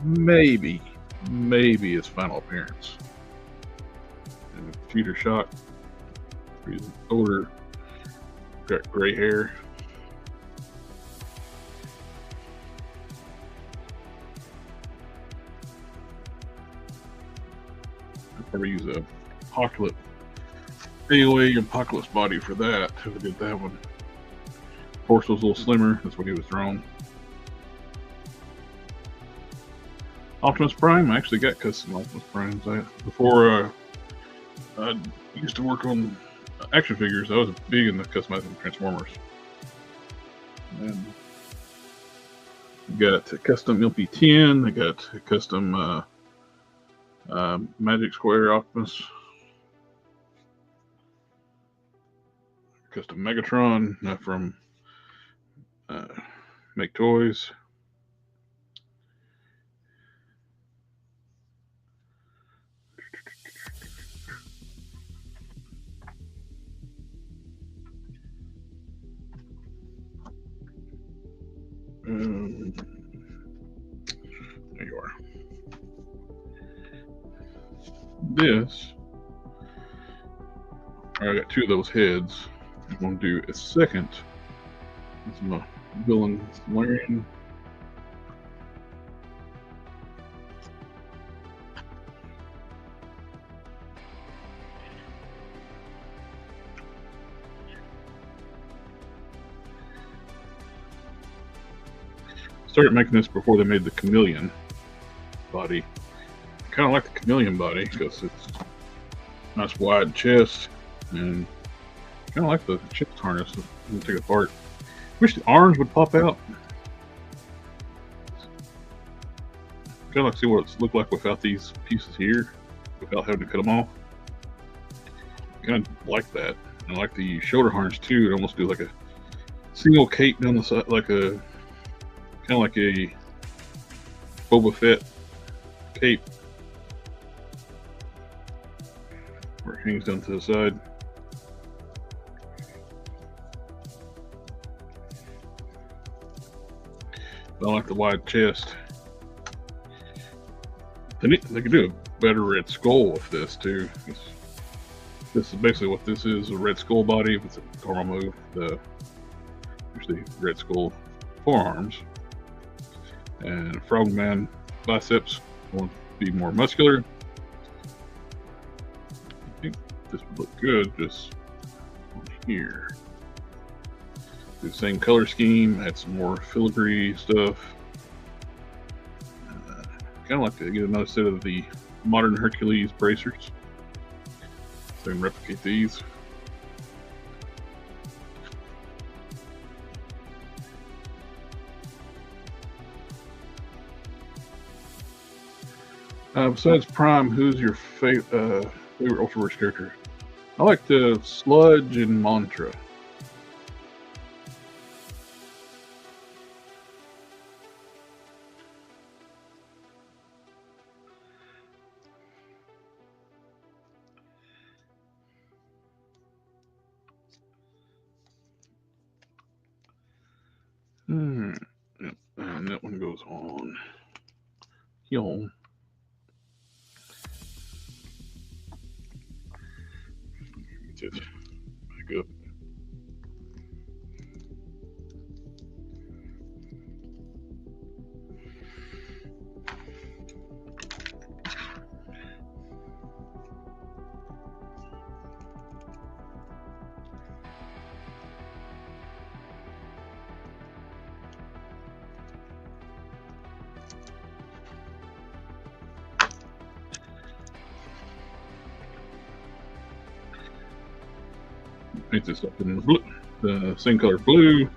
maybe its final appearance. And future shot. He's older, got gray hair. I'll probably use a Apocalypse AOA Apocalypse body for that. If I did that one. Horse was a little slimmer. That's what he was drawn. Optimus Prime. I actually got custom Optimus Primes. Before I used to work on action figures. I was big into customizing Transformers. And got a custom LP10. I got a custom Magic Square Optimus. Custom Megatron from Make Toys. There you are. This, I got two of those heads. I'm going to do a second. It's my villain wearing. Started making this before they made the chameleon body. I kind of like the chameleon body because it's nice wide chest and kind of like the chest harness. Take it apart. Wish the arms would pop out. Kind of like to see what it's looked like without these pieces here, without having to cut them off. Kind of like that. I like the shoulder harness too. It almost do like a single cape down the side, like a kind of like a Boba Fett cape, where it hangs down to the side. I like the wide chest. They could do a better Red Skull with this too. This is basically what this is, a Red Skull body with a normal move. There's the Red Skull forearms. And Frogman biceps want to be more muscular. I think this would look good just on here. The same color scheme, add some more filigree stuff. Kind of like to get another set of the modern Hercules bracers, so I can replicate these. Besides Prime, who's your favorite Ultraverse character? I like the Sludge and Mantra. Yep. And that one goes goes on here. Get it back up. Paint this up in the same color blue.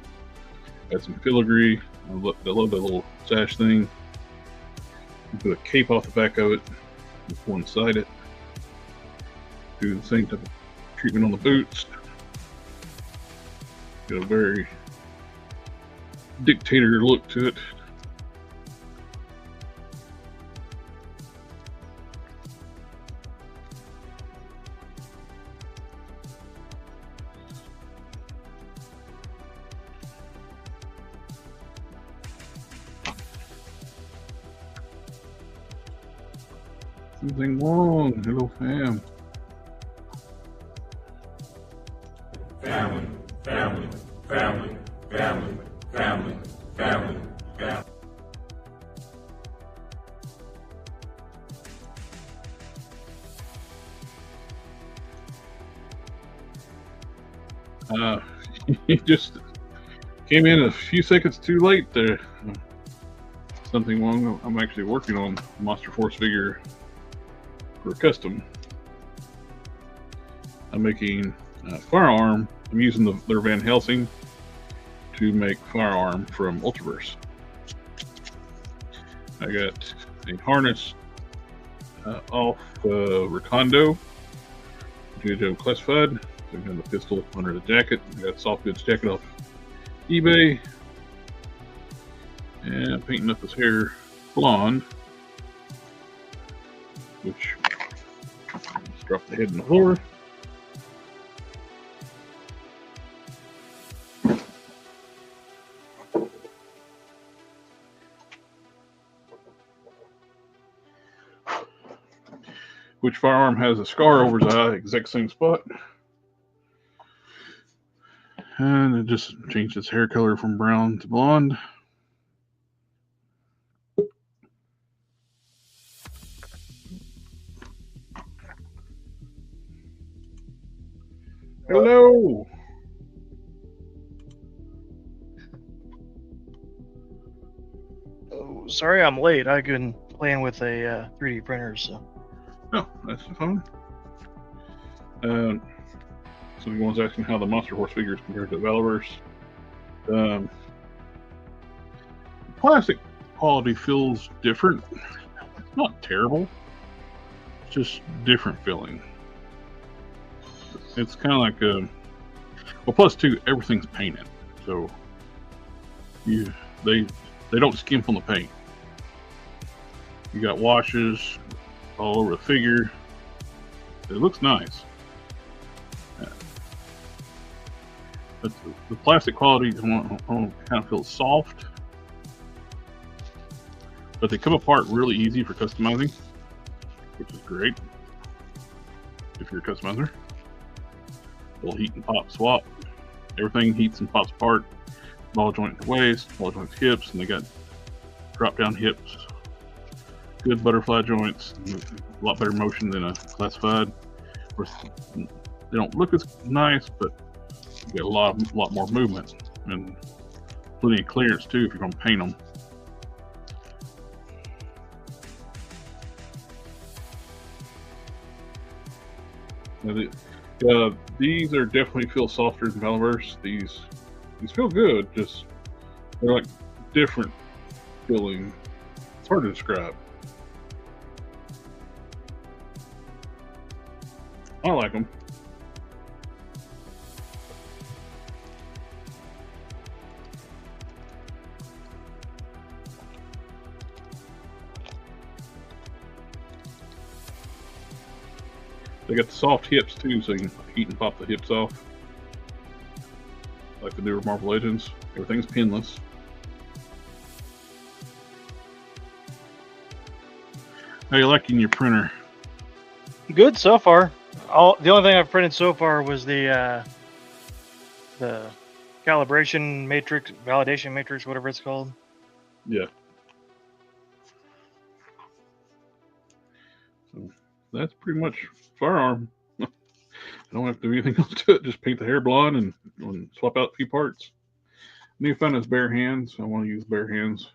Add some filigree. I love that little sash thing. Put a cape off the back of it, just one side it. Do the same type of treatment on the boots. Got a very dictator look to it. Something wrong. Hello, fam. Family, family, family, family, family, family, family. You just came in a few seconds too late there. Something wrong. I'm actually working on a Monster Force figure for custom. I'm making a firearm. I'm using their Van Helsing to make firearm from Ultraverse. I got a harness off Recondo, JoJo Classified. So I got the pistol under the jacket. I got a soft goods jacket off eBay. And I'm painting up his hair blonde, which just drop the head in the floor. Which firearm has a scar over his eye, exact same spot. And it just changed his hair color from brown to blonde. Hello. Oh, sorry I'm late. I've been playing with a 3D printer, so. Oh, that's fun. Someone's asking how the Monster Horse figures compared to Valiverse. Plastic quality feels different. It's not terrible. It's just different feeling. It's kind of like well, plus two, everything's painted, so they don't skimp on the paint. You got washes all over the figure. It looks nice. But the plastic quality kind of feels soft, but they come apart really easy for customizing, which is great if you're a customizer. Little heat and pop swap. Everything heats and pops apart. Ball joint waist, ball joint hips, and they got drop down hips. Good butterfly joints. A lot better motion than a classified. Of course, they don't look as nice, but you get a lot more movement and plenty of clearance too if you're going to paint them. Now these are definitely feel softer than Valiverse. These feel good, just they're like different feeling. It's hard to describe. I like them. They got the soft hips too, so you can heat and pop the hips off. Like the newer Marvel Legends. Everything's pinless. How you liking your printer? Good so far. The only thing I've printed so far was the calibration matrix, validation matrix, whatever it's called. Yeah. So that's pretty much firearm. I don't have to do anything else to it. Just paint the hair blonde and swap out a few parts. I need to find those bare hands. I want to use bare hands.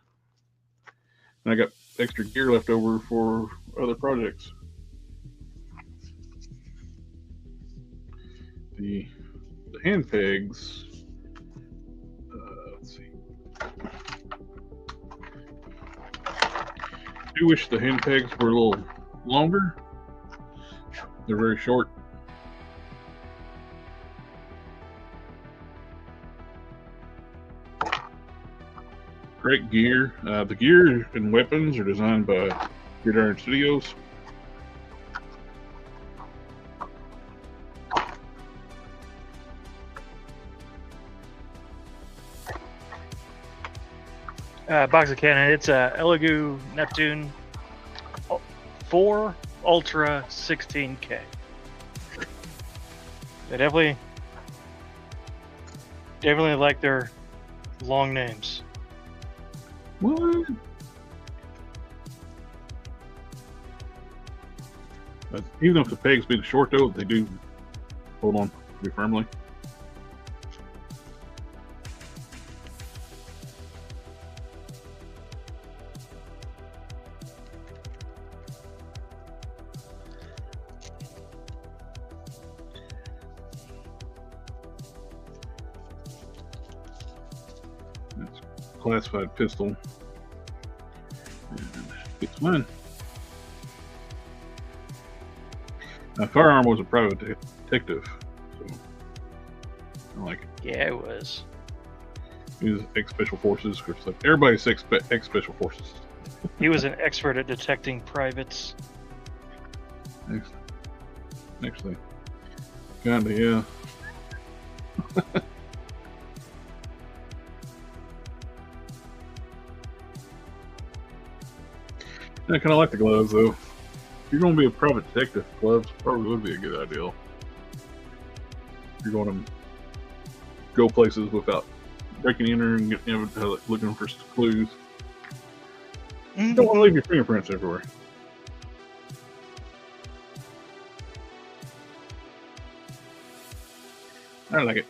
And I got extra gear left over for other projects. The hand pegs. Let's see. I do wish the hand pegs were a little longer. They're very short. Great gear. The gear and weapons are designed by Gridiron Studios. Box of cannon. It's a Elegoo Neptune 4 Ultra 16K. They definitely like their long names. What? But even if the pegs being short, though, they do hold on pretty firmly. That's a classified pistol. And it's mine. Now, firearm was a private detective, so I like it. Yeah, it was. He was ex-special forces, which like everybody's ex-special forces. He was an expert at detecting privates. Actually, kinda, yeah. I kind of like the gloves, though. If you're going to be a private detective, gloves probably would be a good idea. If you're going to go places without breaking in and looking for clues. You don't want to leave your fingerprints everywhere. I like it.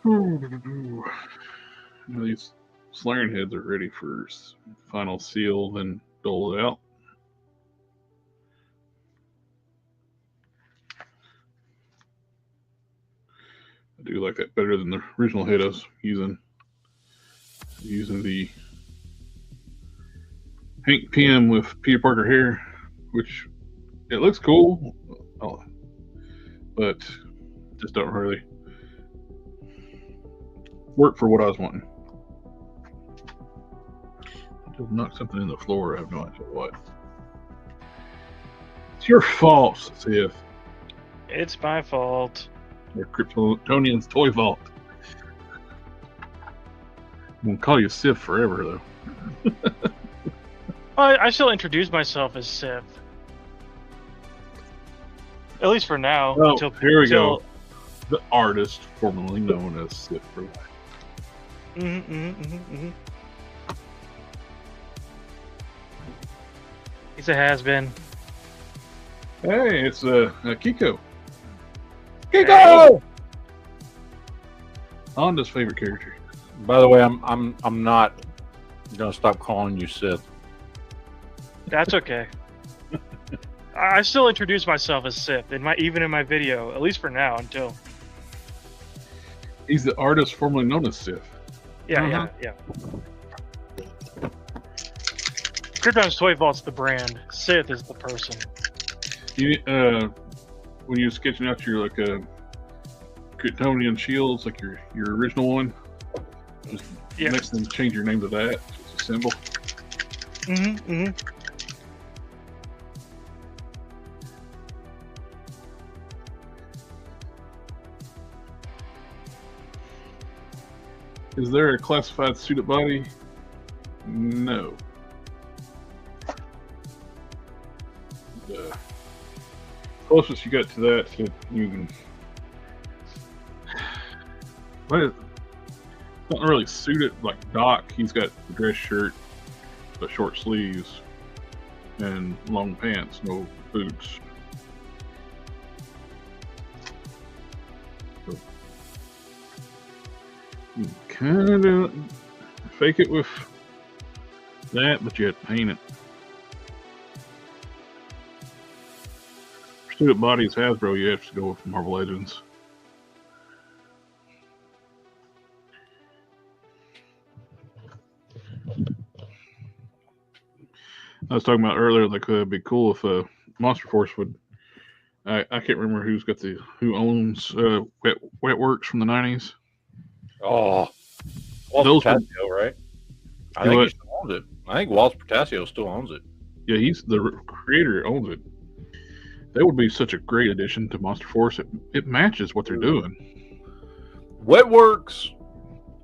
Now these Slayer heads are ready for final seal, then dole it out. I do like that better than the original head I was using. Using the Hank Pym with Peter Parker hair, which it looks cool, but just don't really work for what I was wanting. I just knocked something in the floor. I have no idea what. It's your fault, Sif. It's my fault. Your Kryptonian's toy fault. I'm gonna call you Sif forever, though. I still introduce myself as Sif. At least for now. Oh, here we go. The artist formerly known as Sif for life. He's a has-been. Hey, it's Kiko. Kiko! Honda's favorite character. By the way, I'm not gonna stop calling you Sith. That's okay. I still introduce myself as Sith even in my video, at least for now, until he's the artist formerly known as Sif. Yeah. Krypton's Toy Vault's the brand. Sith is the person. When you're sketching out your Kryptonian shields, like your original one, just next thing change your name to that. It's a symbol. Is there a classified suited body? No. closest you got to that, you can. What is? Not really suited like Doc. He's got the dress shirt, but short sleeves, and long pants, no boots. So you kind of fake it with that, but you have to paint it. For student bodies Hasbro, you have to go with Marvel Legends. I was talking about earlier, like it'd be cool if Monster Force would. I can't remember who owns Wetworks from the 90s. Oh, Waltz Those Portasio, right? I think he still owns it. I think Waltz Portasio still owns it. Yeah, he's the creator, owns it. That would be such a great addition to Monster Force. It matches what they're doing. Wetworks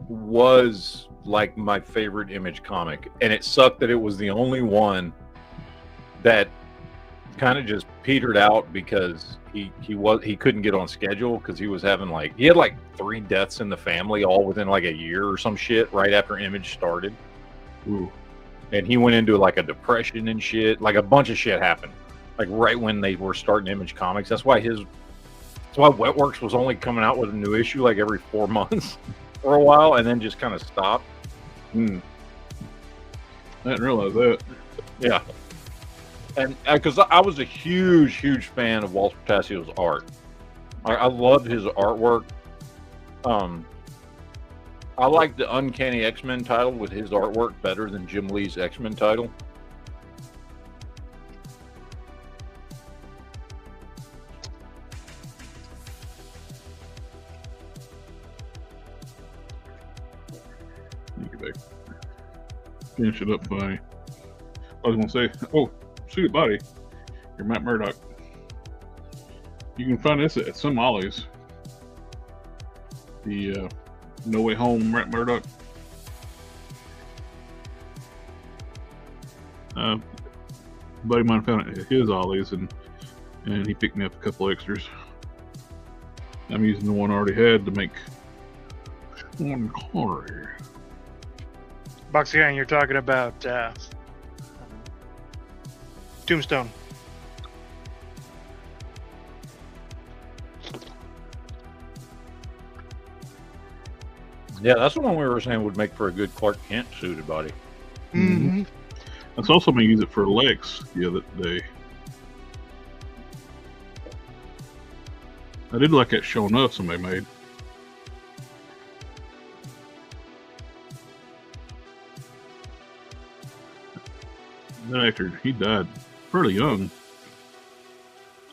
was like my favorite Image comic, and it sucked that it was the only one that kind of just petered out because he couldn't get on schedule because he was having he had 3 deaths in the family all within a year or some shit right after Image started. Ooh. And he went into a depression and shit. A bunch of shit happened right when they were starting Image Comics. That's why Wetworks was only coming out with a new issue every 4 months for a while, and then just kind of stopped. I didn't realize that. Yeah. And because I was a huge fan of Waltz Portasio's art. I loved his artwork. I like the Uncanny X-Men title with his artwork better than Jim Lee's X-Men title. Finish it up by. I was going to say, Suited Body, your Matt Murdock. You can find this at some Ollie's. The No Way Home Matt Murdock. Buddy of mine found it at his Ollie's, and he picked me up a couple extras. I'm using the one I already had to make one Connery. Boxy, you're talking about Tombstone. Yeah, that's the one we were saying would make for a good Clark Kent suited body. Mm-hmm. That's also going to use it for Lex the other day. I did like that Show Enough somebody made. That actor, he died fairly young.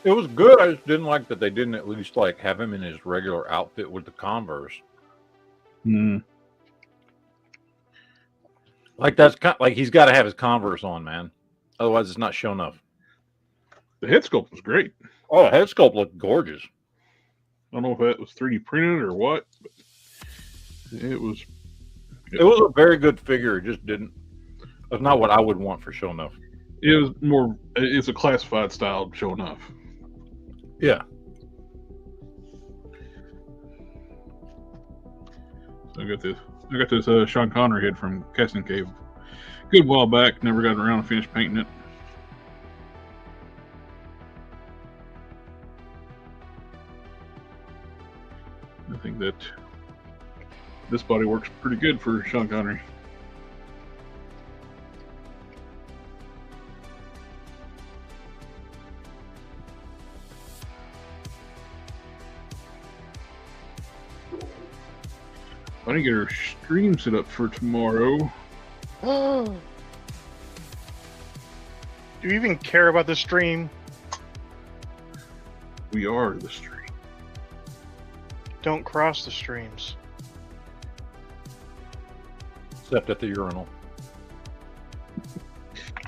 It was good. I just didn't like that they didn't at least have him in his regular outfit with the Converse. That's he's got to have his Converse on, man. Otherwise, it's not show enough. The head sculpt was great. Oh, the head sculpt looked gorgeous. I don't know if that was 3D printed or what, but it was. It was a very good figure. It just didn't. That's not what I would want for show enough. It was more. It's a classified style show enough. Yeah. So I got this Sean Connery head from Casting Cave. Good while back. Never got around to finish painting it. I think that this body works pretty good for Sean Connery. I didn't get our stream set up for tomorrow. Do you even care about the stream? We are the stream. Don't cross the streams. Except at the urinal.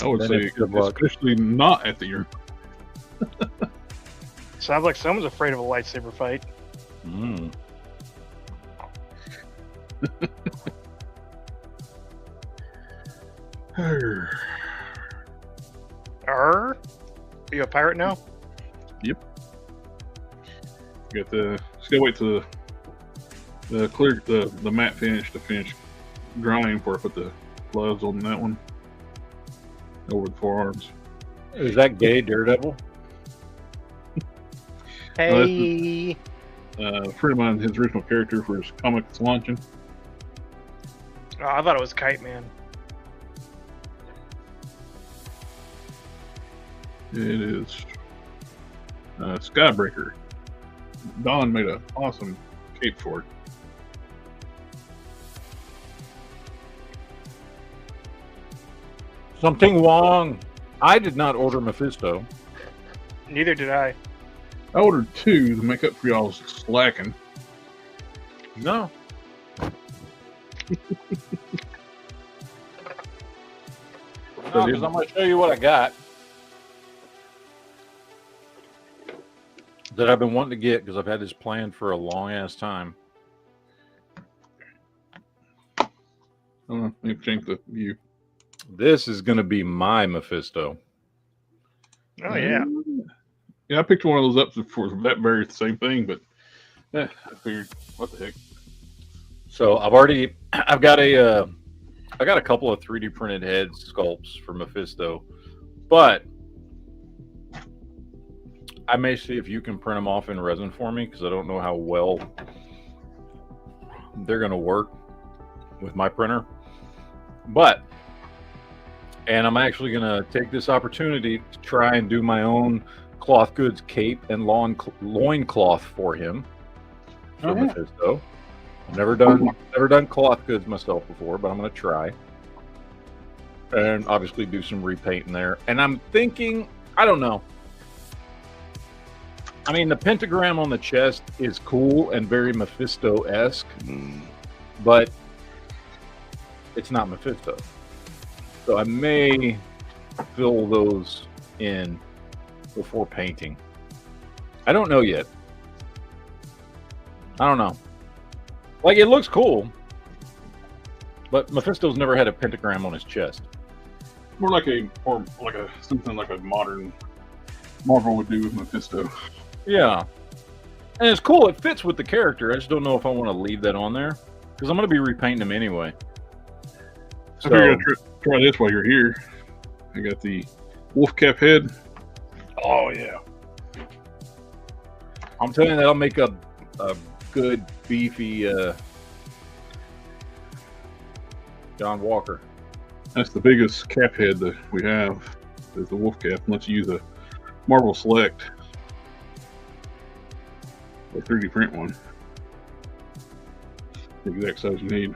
I would say especially not at the urinal. Sounds like someone's afraid of a lightsaber fight. Arr. Are you a pirate now? Yep. Got the. Just gotta wait till the matte finish to finish drying before I put the gloves on that one over the forearms. Is that gay Daredevil? Hey. A friend of mine, his original character for his comic that's launching. Oh, I thought it was Kite Man. It is Skybreaker. Don made an awesome cape for it. Something wrong. I did not order Mephisto. Neither did I. I ordered 2 to make up for y'all's slacking. No. No, because I'm going to show you what I got that I've been wanting to get because I've had this planned for a long ass time. Let me change the view. This is going to be my Mephisto. Oh yeah. Yeah, I picked one of those up for that very same thing, but I figured, what the heck? So I've got a couple of 3D printed head sculpts for Mephisto, but I may see if you can print them off in resin for me because I don't know how well they're going to work with my printer. And I'm actually going to take this opportunity to try and do my own cloth goods cape and loin cloth for him for Mephisto. I've never done cloth goods myself before, but I'm going to try. And obviously do some repainting there. And I'm thinking, I don't know. I mean, the pentagram on the chest is cool and very Mephisto-esque, but it's not Mephisto. So I may fill those in before painting. I don't know yet. I don't know. Like, it looks cool, but Mephisto's never had a pentagram on his chest. More like something like a modern Marvel would do with Mephisto. Yeah. And it's cool. It fits with the character. I just don't know if I want to leave that on there because I'm going to be repainting him anyway. So, I figured I'd try this while you're here. I got the wolf cap head. Oh, yeah. I'm telling you, that'll make a good, beefy John Walker. That's the biggest cap head that we have, is the wolf cap, unless you use a Marvel Select or 3D print one. The exact size you need.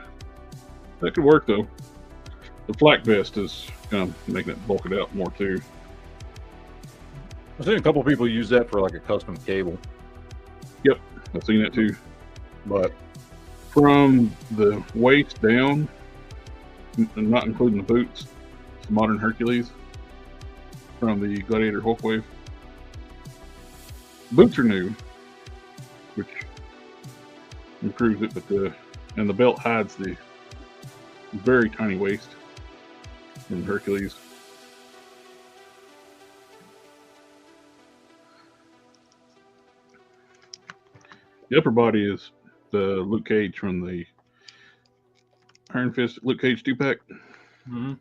That could work though. The flak vest is kind of making it bulk it out more too. I've seen a couple people use that for like a custom cable. Yep, I've seen that too. But from the waist down, not including the boots, it's modern Hercules from the Gladiator Hulk Wave. Boots are new, which improves it, but and the belt hides the very tiny waist in Hercules. The upper body is the Luke Cage from the Iron Fist Luke Cage 2-pack. Mm-hmm.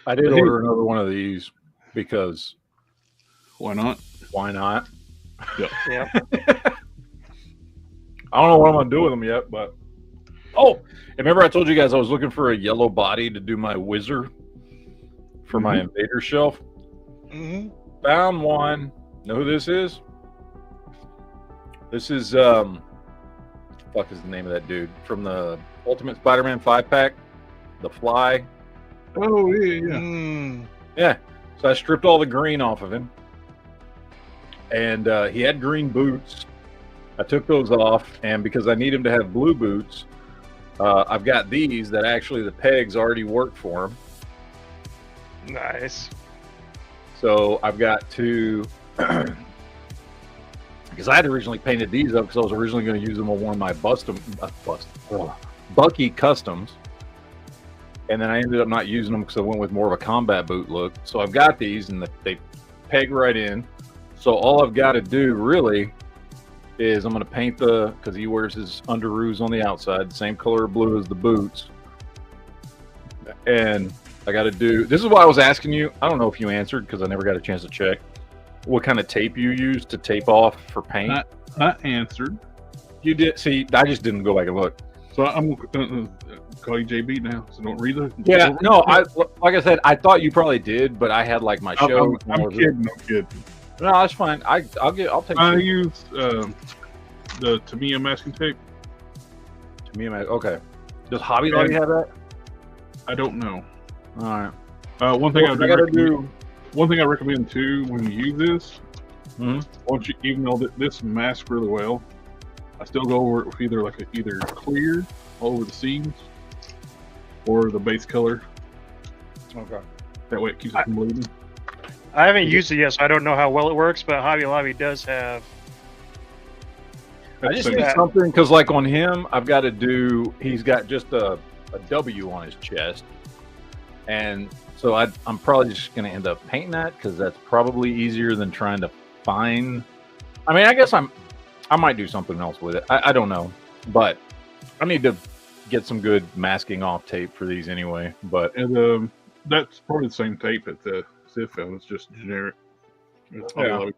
I did order another one of these because why not? Why not? Yep. Yeah. I don't know what I'm gonna do with them yet, but remember I told you guys I was looking for a yellow body to do my Whizzer for my Invader shelf. Mm-hmm. Found one. Know who this is? This is fuck is the name of that dude from the Ultimate Spider-Man 5-pack? The Fly. Oh yeah. Yeah. So I stripped all the green off of him. And he had green boots. I took those off, and because I need him to have blue boots, I've got these that actually the pegs already work for him. Nice. So I've got to, because I had originally painted these up because I was originally going to use them on one of my Bucky customs. And then I ended up not using them because I went with more of a combat boot look. So I've got these, and they peg right in. So all I've got to do really is I'm going to paint because he wears his underoos on the outside, same color of blue as the boots. And I got to do, this is why I was asking you, I don't know if you answered because I never got a chance to check, what kind of tape you use to tape off for paint. I answered. You did, see, I just didn't go back and look. So I'm going to call you JB now, so don't read it. Yeah, no, like I said, I thought you probably did, but I had like my show. I'm kidding. No, that's fine. I'll take. I use the Tamiya masking tape. Tamiya, okay. Does Hobby Lobby have that? I don't know. All right. One thing One thing I recommend too when you use this, once you, even though this masks really well, I still go over it with either clear all over the seams or the base color. Okay. That way it keeps it from bleeding. I haven't used it yet, so I don't know how well it works, but Hobby Lobby does have. I just need something because, like on him, I've got to do. He's got just a W on his chest, and so I'm probably just going to end up painting that because that's probably easier than trying to find. I mean, I guess I might do something else with it. I don't know, but I need to get some good masking off tape for these anyway. But that's probably the same tape at the Sif found. It's just generic. Yeah.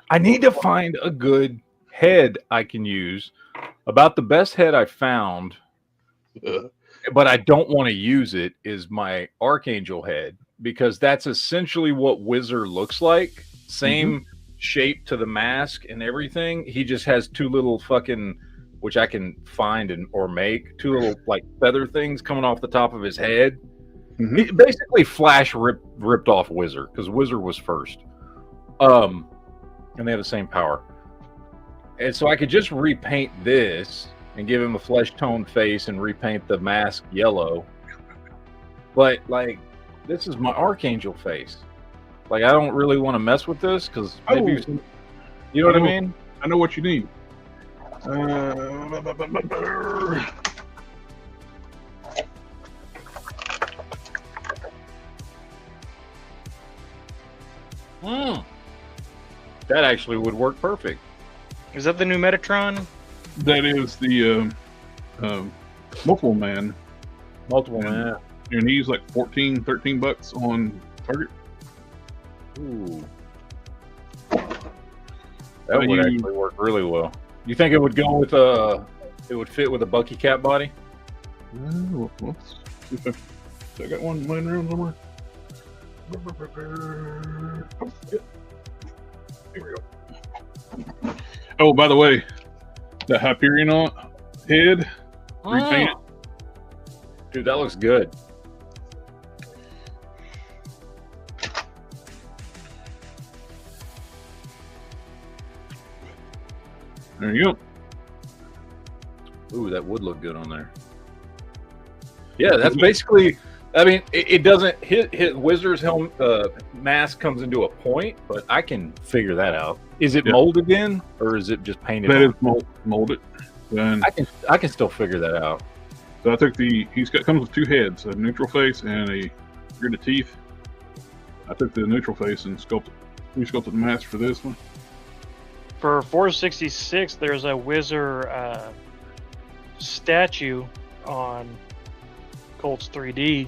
I need to find a good head I can use. About the best head I found, but I don't want to use it, is my Archangel head, because that's essentially what Wizard looks like. Same shape to the mask and everything. He just has two little fucking, which I can find or make, two little like feather things coming off the top of his head. Basically, Flash ripped off Wizard because Wizard was first. And they have the same power. And so I could just repaint this and give him a flesh tone face and repaint the mask yellow. But like, this is my Archangel face. Like, I don't really want to mess with this because maybe you know what I mean? I know what you need. That actually would work perfect. Is that the new Metatron? That is the multiple man. Multiple man. And he's like $13 on Target. Ooh. That would actually work really well. You think it would go with it would fit with a Bucky Cat body? Let's see if I got one laying around somewhere. Oh, yeah. Here we go. Oh, by the way, the Hyperion head repaint. Dude, that looks good. There you go. Ooh, that would look good on there. Yeah, that's basically. I mean, it doesn't hit Wizard's helm mask comes into a point, but I can figure that out. Is it molded in, or is it just painted? That is molded. And I can still figure that out. So I took comes with two heads, a neutral face and a grid of teeth. I took the neutral face and resculpted the mask for this one. For 466, there's a Wizard statue on Colts 3D.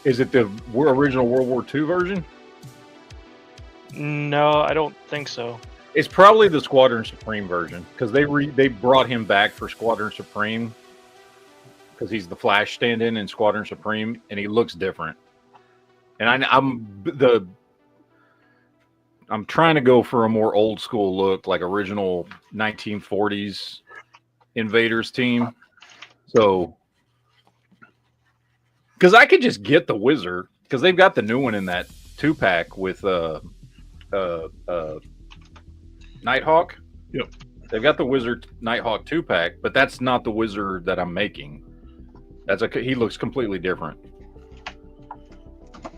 Is it the original World War II version? No, I don't think so. It's probably the Squadron Supreme version because they brought him back for Squadron Supreme because he's the Flash stand-in in Squadron Supreme, and he looks different. And I'm trying to go for a more old school look, like original 1940s Invaders team. So, because I could just get the Wizard, because they've got the new one in that 2-pack with Nighthawk. Yep. They've got the Wizard Nighthawk 2-pack, but that's not the Wizard that I'm making. He looks completely different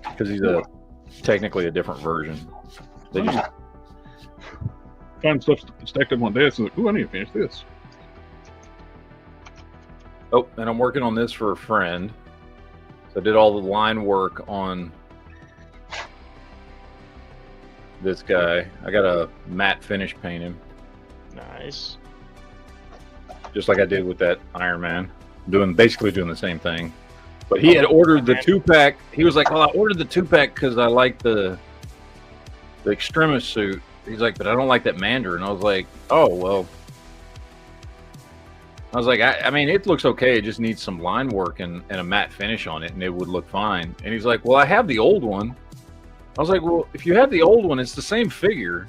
because he's technically a different version. They just find stuff stacked up on desk and like, ooh, I need to finish this. Oh, and I'm working on this for a friend. So I did all the line work on this guy. I got a matte finish paint him, Nice. just like I did with that Iron Man. Basically doing the same thing. But he had ordered the 2-pack. He was like, "Well, I ordered the 2-pack because I like the extremis suit." He's like, "But I don't like that Mandarin." I was like, "Oh well." I was like, I mean, it looks okay. It just needs some line work and a matte finish on it, and it would look fine. And he's like, "Well, I have the old one." I was like, "Well, if you have the old one, it's the same figure.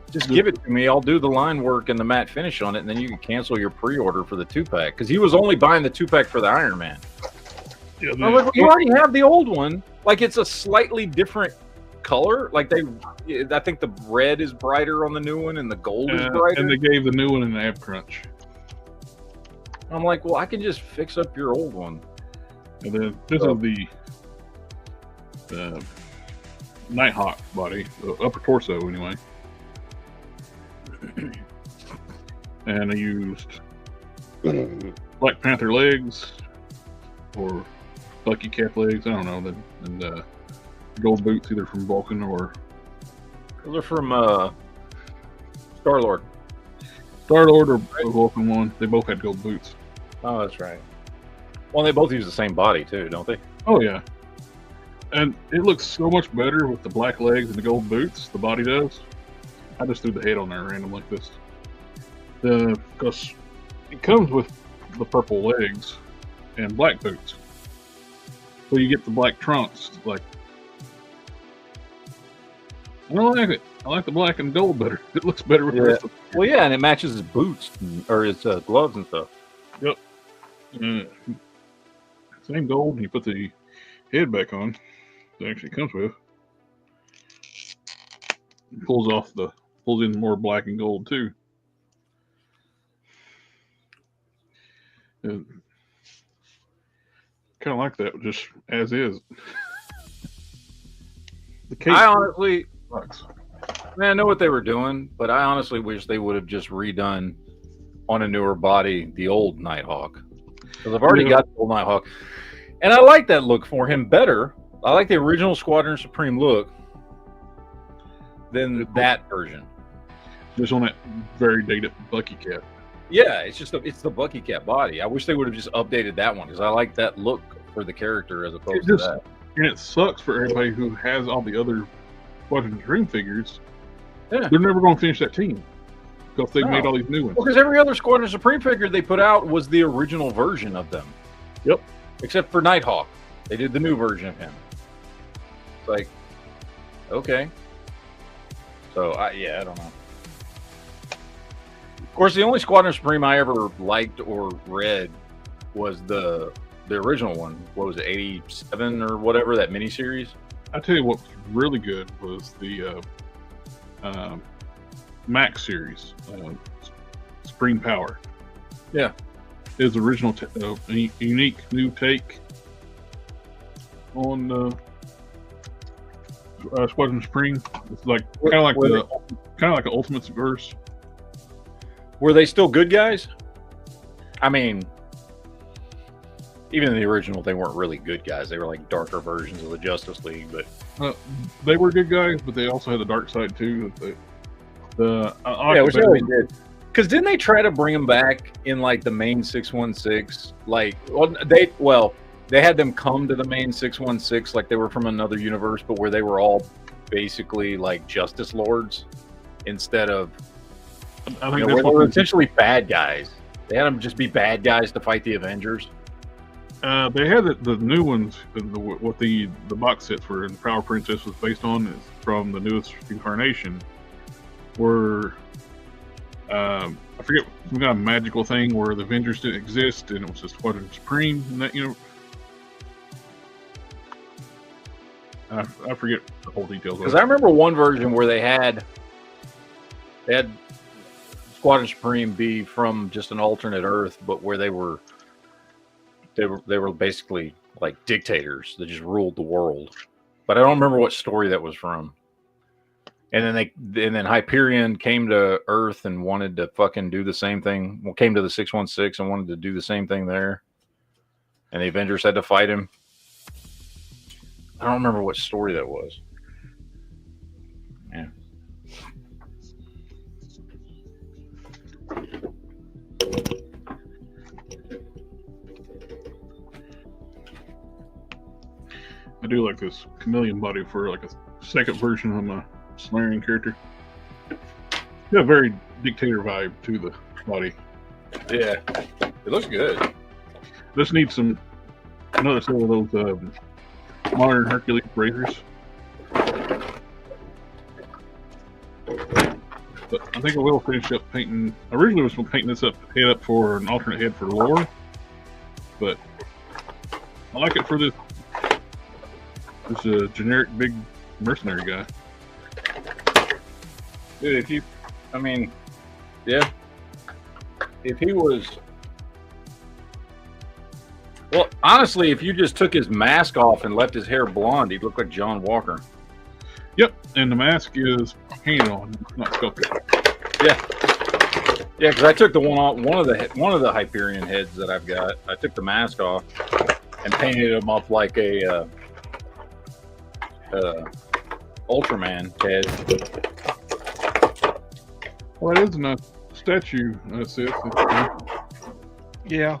Just give it to me. I'll do the line work and the matte finish on it, and then you can cancel your pre-order for the 2-pack." Because he was only buying the 2-pack for the Iron Man. Yeah, I was like, "Well, you already have the old one. Like, it's a slightly different color. Like I think the red is brighter on the new one, and the gold is brighter." And they gave the new one an ab crunch. I'm like, "Well, I can just fix up your old one." And then this is the Nighthawk body, the upper torso anyway. And I used Black Panther legs or Bucky Cap legs, I don't know, and gold boots either from Vulcan or Those are from Star-Lord. Star-Lord or Vulcan one. They both had gold boots. Oh, that's right. Well, they both use the same body too, don't they? Oh yeah. And it looks so much better with the black legs and the gold boots, the body does. I just threw the head on there random like this. Because it comes with the purple legs and black boots. So you get the black trunks. Like, I don't like it. I like the black and gold better. It looks better with the rest of Well, yeah, and it matches his boots or his gloves and stuff. Yep. Same gold. You put the head back on. It actually comes with. It pulls in more black and gold too. Kind of like that, just as is. The case I honestly, sucks. I know what they were doing, but I honestly wish they would have just redone on a newer body the old Nighthawk. Because I've already got the old Nighthawk. And I like that look for him better. I like the original Squadron Supreme look than that version. Just on that very dated Bucky Cap. Yeah, it's the Bucky Cap body. I wish they would have just updated that one because I like that look for the character as opposed to that. And it sucks for everybody who has all the other Squadron Supreme figures. Yeah. They're never going to finish that team because they've made all these new ones. Well, because every other Squadron Supreme figure they put out was the original version of them. Yep. Except for Nighthawk. They did the new version of him. It's like, okay. So, I don't know. Of course, the only Squadron Supreme I ever liked or read was the original one. What was it, 87 or whatever, that miniseries? I tell you what was really good was the Max series, Supreme Power. Yeah. His original, unique new take on Squadron Supreme. It's like kind of like an Ultimates verse. Were they still good guys? I mean, even in the original, they weren't really good guys. They were like darker versions of the Justice League, but they were good guys, but they also had the dark side too. I wish they did. Because didn't they try to bring them back in like the main 616? Like, they had them come to the main 616 like they were from another universe, but where they were all basically like Justice Lords instead of. I think they were essentially bad guys. They had them just be bad guys to fight the Avengers. They had the new ones. What the box sets were, and Power Princess was based on is from the newest incarnation. Were I forget some kind of magical thing where the Avengers didn't exist, and it was just Squadron Supreme, and that I forget the whole details. Because I remember one version where they had Squadron Supreme be from just an alternate Earth, but where they were basically like dictators that just ruled the world. But I don't remember what story that was from. And then Hyperion came to Earth and wanted to fucking do the same thing. Well, came to the 616 and wanted to do the same thing there. And the Avengers had to fight him. I don't remember what story that was. Yeah. do like this chameleon body for like a second version of my Solarian character. Got a very dictator vibe to the body. Yeah, it looks good. Just need another set of those modern Hercules razors. But I think I will finish up painting. I originally was painting this head up for an alternate head for lore, but I like it for this generic big mercenary guy. Dude, if he was, well, honestly, if you just took his mask off and left his hair blonde, he'd look like John Walker. Yep, and the mask is painted on, not sculpted. Yeah, because I took one of the Hyperion heads that I've got. I took the mask off and painted him up like a Ultraman head. Well, it is a nice statue, Seth. Yeah.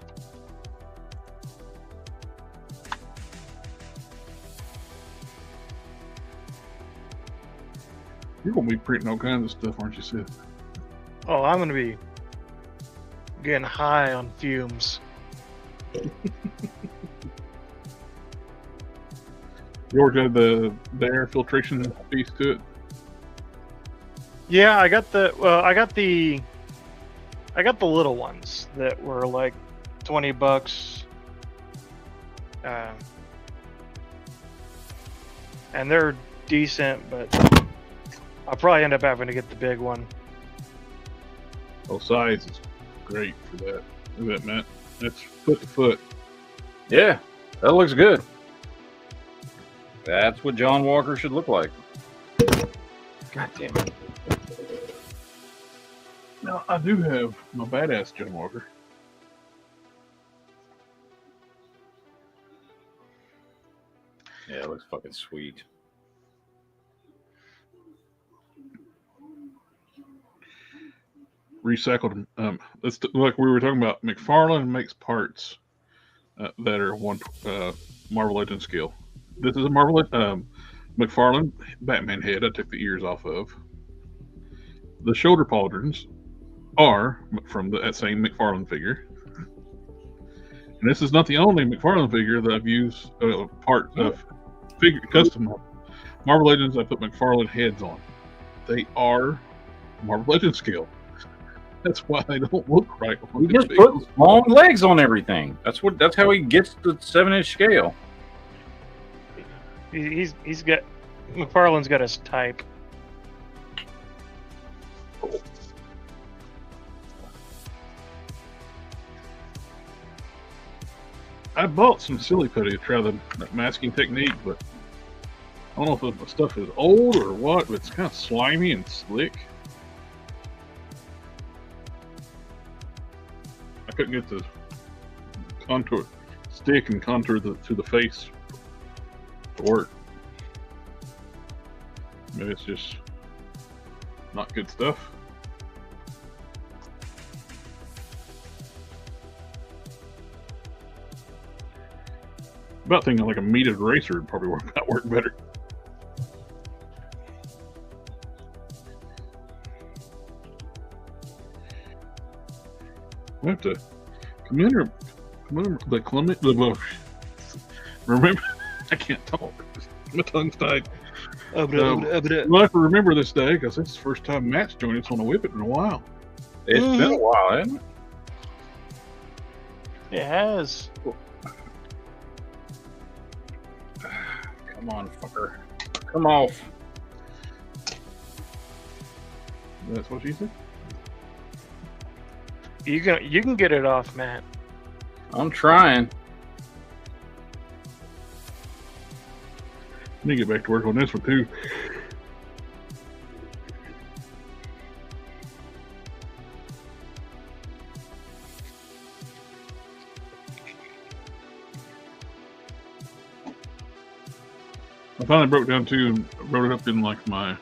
You're gonna be printing all kinds of stuff, aren't you, Seth? Oh, I'm gonna be getting high on fumes. Yours had the air filtration piece to it. Yeah, I got the little ones that were like $20, and they're decent, but I'll probably end up having to get the big one. Oh, size is great for that. Look at that, Matt. That's foot to foot. Yeah, that looks good. That's what John Walker should look like. God damn it. Now, I do have my badass John Walker. Yeah, it looks fucking sweet. Recycled. Like we were talking about, McFarlane makes parts that are Marvel Legends scale. This is a McFarlane Batman head I took the ears off of. The shoulder pauldrons are from that same McFarlane figure. And this is not the only McFarlane figure that I've used part of custom Marvel Legends. I put McFarlane heads on. They are Marvel Legends scale. That's why they don't look right. He just put long legs on everything. That's how he gets the 7-inch scale. He's got McFarlane's got his type. I bought some silly putty to try the masking technique, but I don't know if the stuff is old or what, but it's kind of slimy and slick. I couldn't get the stick and contour to the face to work. Maybe it's just not good stuff. About thinking like a meated eraser would probably work better. We have to remember I can't talk. My tongue's tied. We'll have to remember this day because this is the first time Matt's joined us on a WIP IT in a while. It's been a while, hasn't it? It has. Come on, fucker. Come off. That's what she said? You can get it off, Matt. I'm trying. I need to get back to work on this one too. I finally broke down too and wrote it up in like my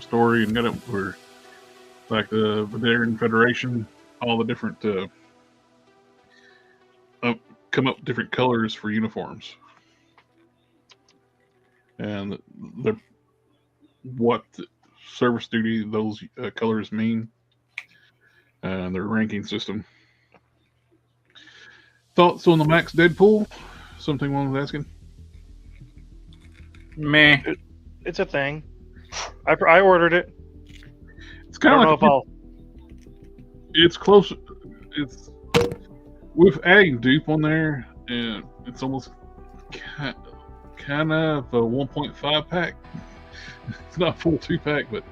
story and got it for like the Bavarian Federation, all the different come up with different colors for uniforms. and what service duty those colors mean, and their ranking system. Thoughts on the Max Deadpool? Something one was asking. Meh. It's a thing. I ordered it. It's I kind don't know of if I'll. it's close. It's with adding dupe on there, and it's almost kind of a 1.5 pack. It's not a full 2-pack, but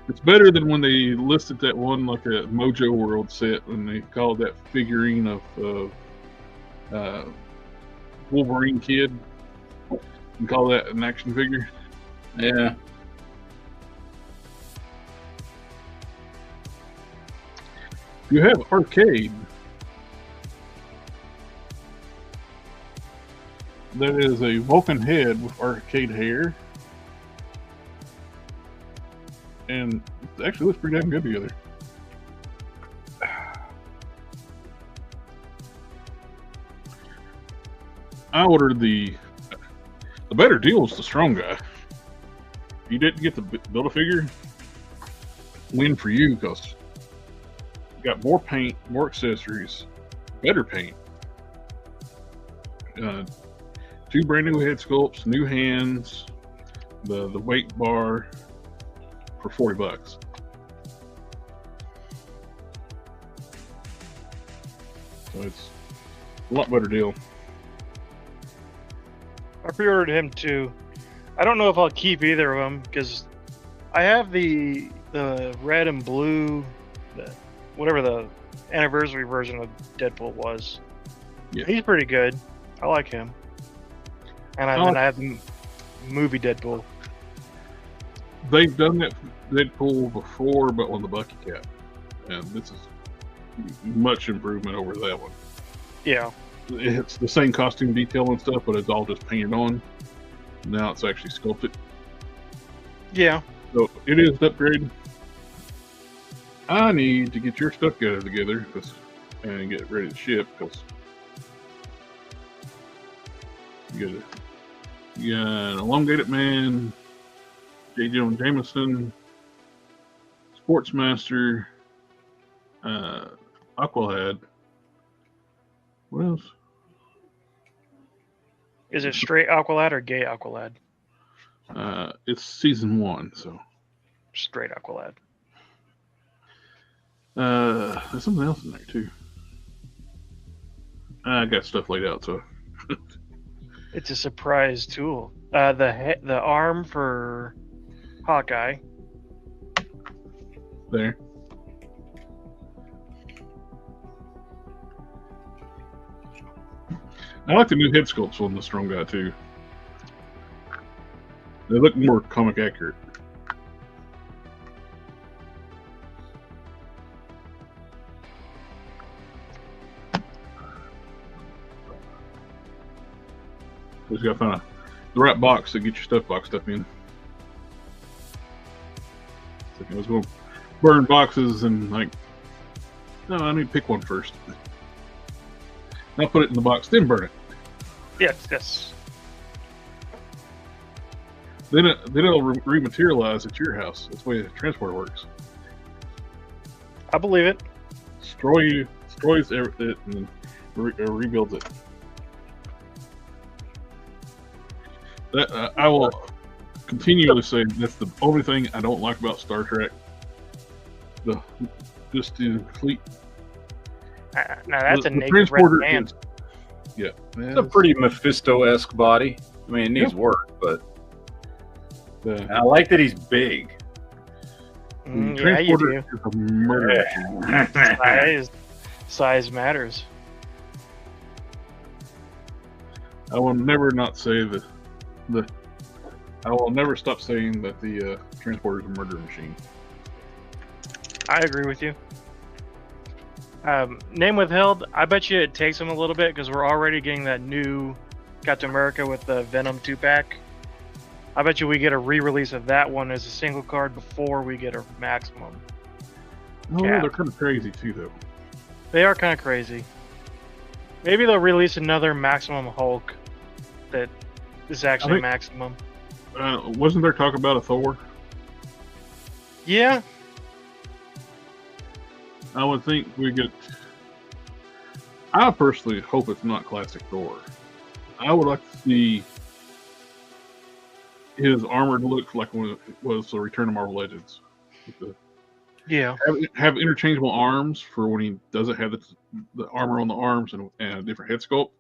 it's better than when they listed that one like a Mojo World set when they called that figurine of Wolverine Kid and call that an action figure. Yeah. If you have arcade, that is a Vulcan head with arcade hair. And it actually looks pretty damn good together. I ordered the better deal was the strong guy. If you didn't get the Build-A-Figure, win for you because you got more paint, more accessories, better paint. 2 brand new head sculpts, new hands, the weight bar for $40. So it's a lot better deal. I pre-ordered him too. I don't know if I'll keep either of them because I have the red and blue, whatever the anniversary version of Deadpool was. Yeah. He's pretty good. I like him. And I have the movie Deadpool. They've done that Deadpool before, but on the Bucky cap, and this is much improvement over that one. Yeah. It's the same costume detail and stuff, but it's all just painted on. Now it's actually sculpted. Yeah. So it is an upgrade. I need to get your stuff together and get ready to ship because you got an elongated man, J. Jonah Jameson, Sportsmaster, Aqualad. What else? Is it straight Aqualad or gay Aqualad? It's season 1, so. Straight Aqualad. There's something else in there too. I got stuff laid out, so. It's a surprise tool. The arm for Hawkeye. There. I like the new head sculpts on the strong guy too. They look more comic accurate. So you gotta find the right box to get your stuff boxed up in. So I was going to burn boxes and no, I need to pick one first. I'll put it in the box, then burn it. Yes. Then it'll rematerialize at your house. That's the way the transport works. I believe it. Destroys it and then rebuilds it. That I will continually say that's the only thing I don't like about Star Trek. The fleet. Now that's a naked red transporter man. It's a pretty Mephisto-esque body. I mean, it needs work, but and I like that he's big. Yeah, you do. Is a murder machine. Size matters. I will never not say that I will never stop saying that the transporter is a murder machine. I agree with you. Name withheld. I bet you it takes them a little bit because we're already getting that new Captain America with the Venom 2-pack. I bet you we get a re-release of that one as a single card before we get a maximum. No, Yeah. they're kind of crazy too, though. They are kind of crazy. Maybe they'll release another Maximum Hulk that is actually think- maximum. Wasn't there talk about a Thor? Yeah, I would think we get. I personally hope it's not classic Thor. I would like to see his armored look like when it was the Return of Marvel Legends. With the, yeah. have interchangeable arms for when he doesn't have the armor on the arms and a different head sculpt.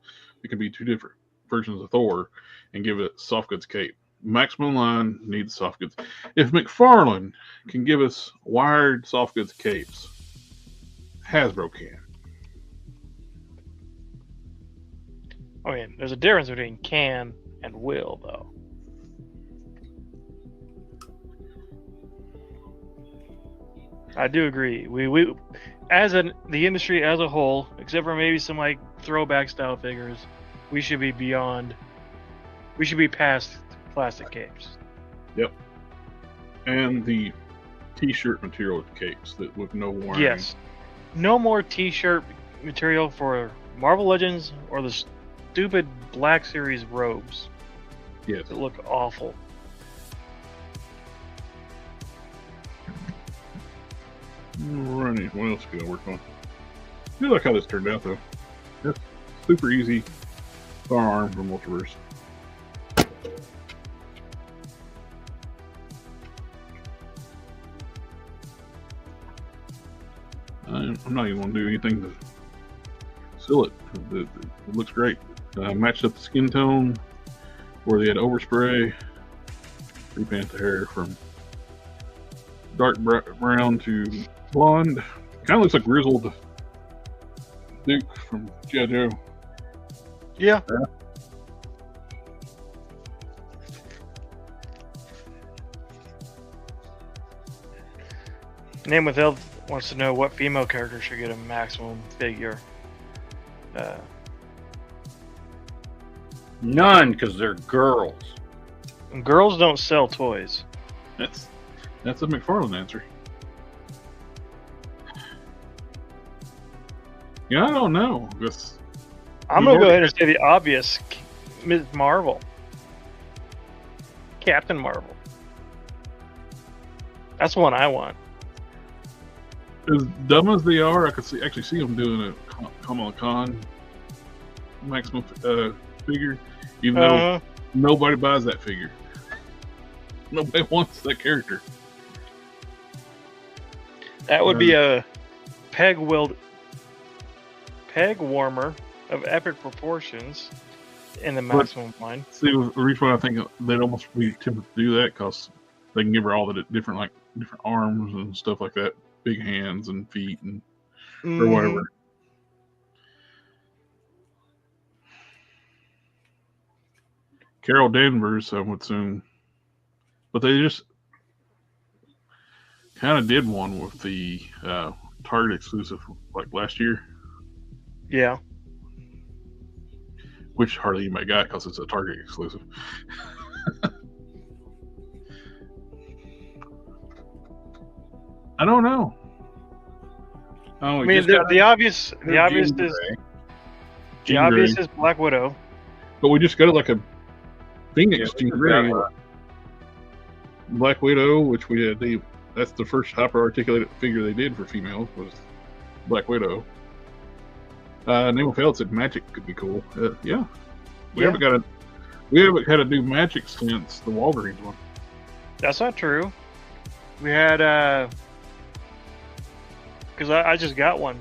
It can be two different versions of Thor and give it soft goods cape. Maximum line needs soft goods. If McFarlane can give us wired soft goods capes, Hasbro can. I mean, there's a difference between can and will, though. I do agree. We as the industry as a whole, except for maybe some like throwback style figures, we should be beyond. We should be past plastic capes. Yep. And the t-shirt material with capes that with no wiring. Yes. No more T-shirt material for Marvel Legends or the stupid Black Series robes Yes. that look awful. Alrighty, what else can I work on? I do like how this turned out though. That's super easy. Firearm from Multiverse. I'm not even going to do anything to seal it. It looks great. Matched up the skin tone where they had overspray. Repaint the hair from dark brown to blonde. Kind of looks like grizzled Duke from G.I. Joe. Yeah. Name Withheld wants to know what female character should get a maximum figure. None, because they're girls. Girls don't sell toys. That's a McFarlane answer. Yeah, I don't know. I'm gonna go ahead and say the obvious: Ms. Marvel, Captain Marvel. That's the one I want. As dumb as they are, I could actually see them doing a Kamala Khan maximum figure, even though nobody buys that figure. Nobody wants that character. That would be a peg warmer of epic proportions in the maximum line. See, the reason why I think they'd almost be tempted to do that because they can give her all the different arms and stuff like that, big hands and feet and or whatever. Carol Danvers, I would assume, but they just kind of did one with the Target exclusive like last year. Yeah. Which hardly anybody got because it's a Target exclusive. I don't know. Oh, I mean, the obvious is Black Widow. But we just got it like a Phoenix Jean Grey. Black Widow, which we had that's the first hyper articulated figure they did for females was Black Widow. Name of Hell said Magic could be cool. Yeah. We haven't had a new Magic since the Walgreens one. That's not true. We had because I just got one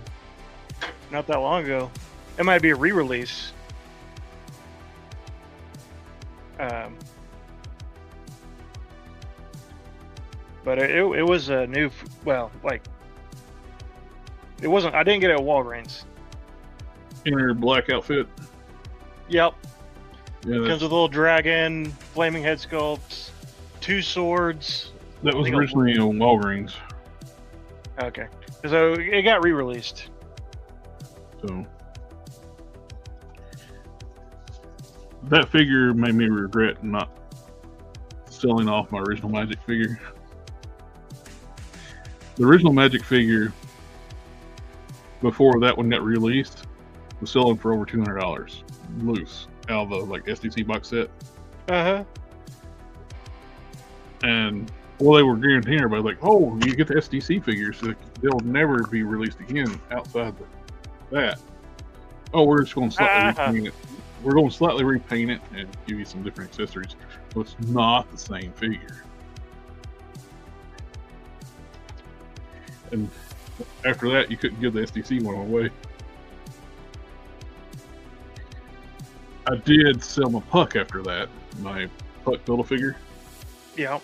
not that long ago. It might be a re-release. But it was a new, it wasn't. I didn't get it at Walgreens. In her black outfit. Yep. Yeah, Comes with a little dragon, flaming head sculpts, 2 swords. That was originally on Walgreens. Okay. So it got re-released. So that figure made me regret not selling off my original Magic figure. The original Magic figure, before that one got released, was selling for over $200 loose. out of the like SDC box set. Uh-huh. And well, they were guaranteeing everybody like, oh, you get the SDC figures, so they'll never be released again outside that. Oh, we're just going to slightly repaint it. We're going to slightly repaint it and give you some different accessories. So it's not the same figure. And after that, you couldn't give the SDC one away. I did sell my Puck after that, my Puck Build-A-Figure. Yeah.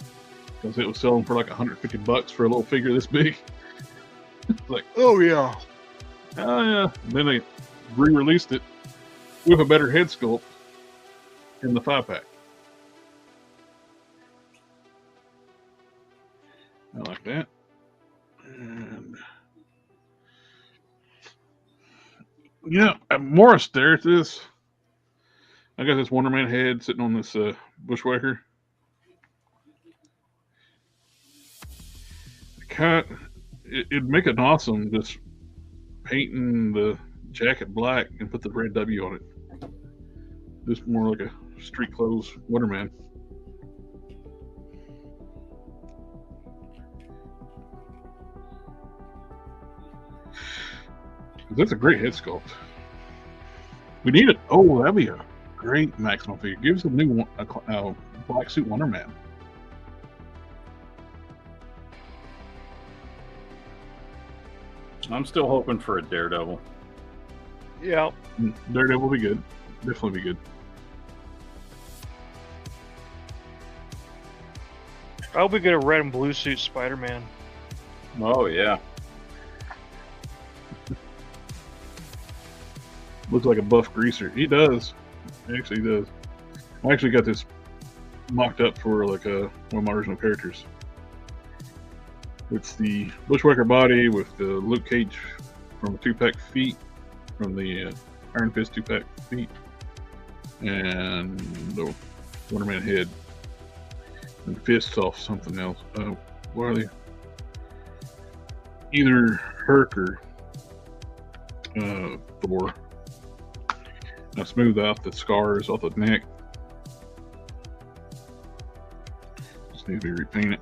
Because it was selling for like $150 for a little figure this big. Like, oh yeah. Oh yeah. Then they re-released it with a better head sculpt in the 5-pack. I like that. And yeah, Morris there it is. I got this Wonder Man head sitting on this bushwhacker. It'd make it awesome just painting the jacket black and put the red W on it. Just more like a street clothes Wonder Man. That's a great head sculpt. We need it. Oh, that'd be a great maximum figure. Give us a new one, black suit Wonder Man. I'm still hoping for a Daredevil. Yeah. Daredevil will be good. Definitely be good. I hope we get a red and blue suit Spider-Man. Oh yeah. Looks like a buff greaser. He does. Actually, he does. I actually got this mocked up for like one of my original characters. It's the Bushwhacker body with the Luke Cage from a 2-pack feet, from the Iron Fist 2-pack feet, and the Wonder Man head. And fists off something else. What are they? Either Herc or Thor. I smoothed out the scars off the neck. Just need to be repainted.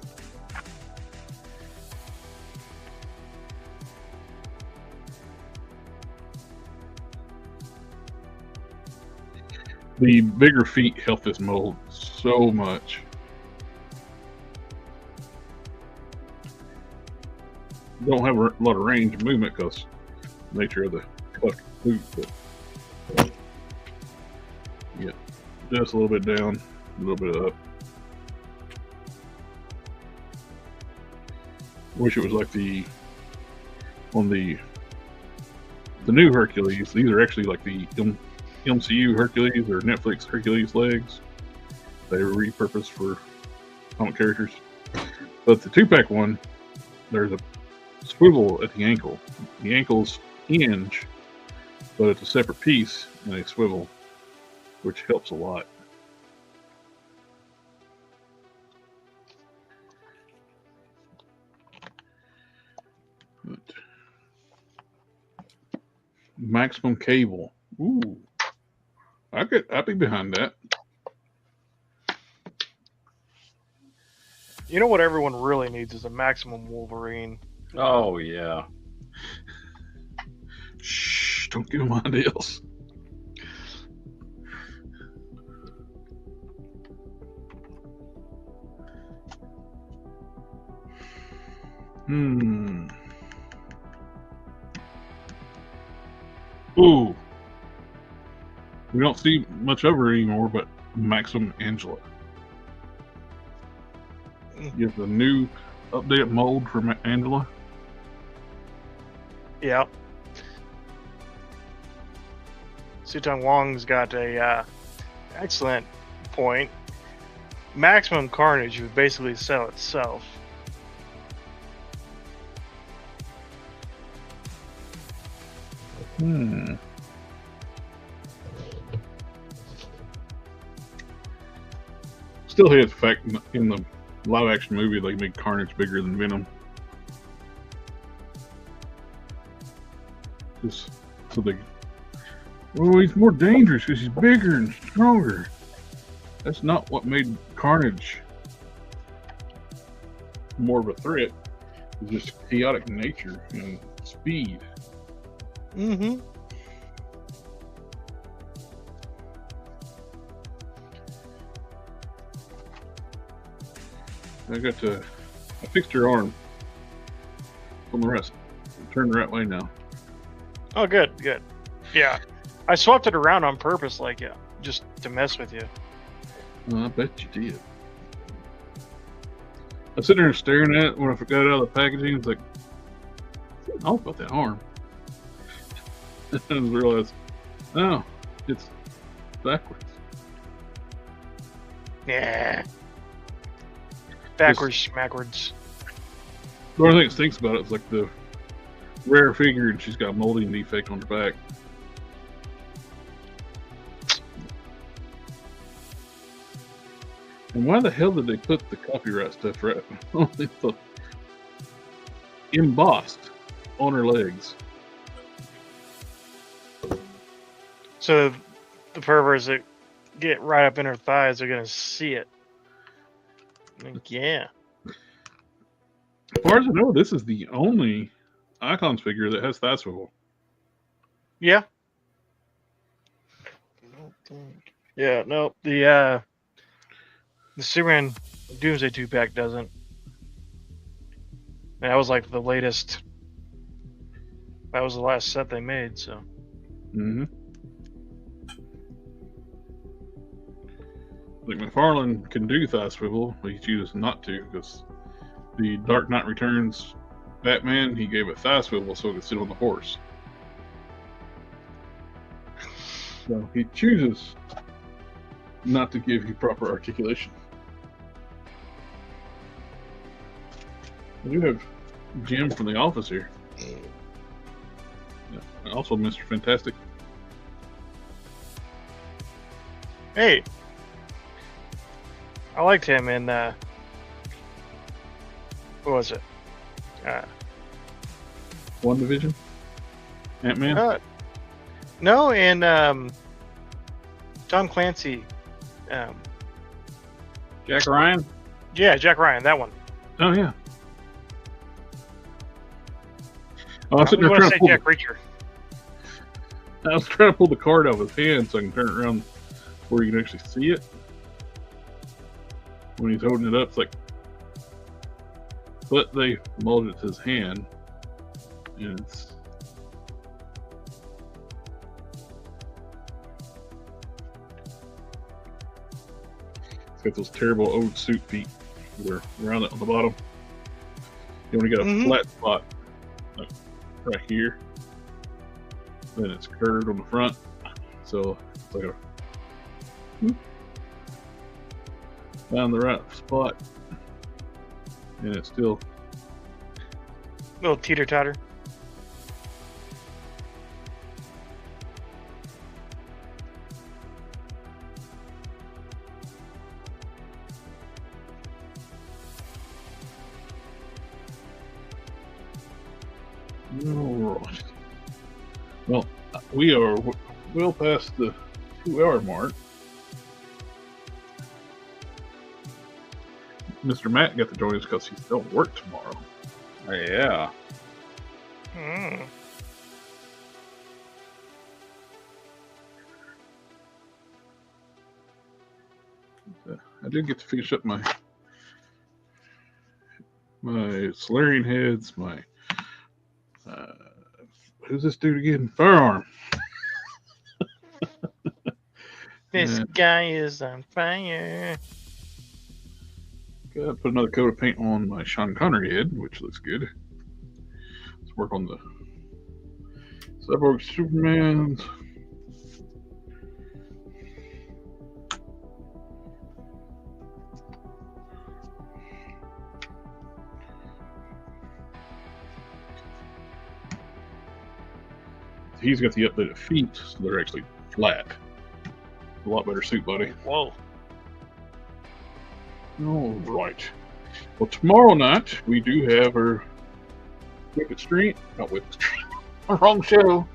The bigger feet help this mold so much. Don't have a lot of range of movement because nature of the fucking boot, but yeah, just a little bit down, a little bit up. Wish it was like on the new Hercules. These are actually like the MCU Hercules or Netflix Hercules legs. They were repurposed for comic characters. But the 2-pack one, there's a swivel at the ankle. The ankles hinge, but it's a separate piece and they swivel, which helps a lot. But maximum cable. Ooh. I'd be behind that. You know what everyone really needs is a maximum Wolverine. Oh yeah. Shh! Don't give them ideas. Ooh. We don't see much of her anymore, but Maxim Angela. You have the new update mold for Angela. Yeah. Sutong Wong's got a excellent point. Maximum Carnage would basically sell itself. Still hate the fact in the live action movie they made Carnage bigger than Venom. Just so they Well, he's more dangerous because he's bigger and stronger. That's not what made Carnage more of a threat. It's just chaotic nature and speed. Mm-hmm. I fixed your arm on the rest. Turn the right way now. Oh, good. Yeah, I swapped it around on purpose, like just to mess with you. Well, I bet you did. I was sitting there staring at it when I got it out of the packaging. It's like, oh, about that arm. I just realized, oh, it's backwards. Yeah. Backwards. The only thing that stinks about it is like the rare figure, and she's got a molding defect on her back. And why the hell did they put the copyright stuff right embossed on her legs? So the perverts that get right up in her thighs are gonna see it. Like, yeah. As far as I know, this is the only Icons figure that has thigh swivel. Yeah. Yeah, no, the Superman Doomsday 2-pack doesn't. And that was like the latest. That was the last set they made, so. Mm-hmm. Like McFarlane can do thigh swivel, but he chooses not to because the Dark Knight Returns Batman, he gave it thigh swivel so it could sit on the horse. So he chooses not to give you proper articulation. I do have Jim from the office here. Yeah, also Mr. Fantastic. Hey. I liked him in what was it? One Division? Ant-Man? No, and Tom Clancy. Jack Ryan? Yeah, Jack Ryan, that one. Oh, yeah. Oh, I was sitting there trying to pull Jack Reacher. I was trying to pull the card out of his hand so I can turn it around where you can actually see it. When he's holding it up, it's like, but they molded it to his hand, and it's got those terrible old suit feet that are around it on the bottom. You only got a flat spot like right here, then it's curved on the front, so it's like a found the right spot, and it's still little teeter-totter. All right. Well, we are well past the 2-hour mark. Mr. Matt got to join us because he's don't work tomorrow. Oh, yeah. I did get to finish up my Solarian heads, my who's this dude again? Firearm. This guy is on fire. Got to put another coat of paint on my Sean Connery head, which looks good. Let's work on the Cyborg Superman. He's got the updated feet, so they're actually flat. A lot better suit body. Whoa. All right. Well, tomorrow night we do have our WIP IT Street. Not WIP IT Street. Wrong show.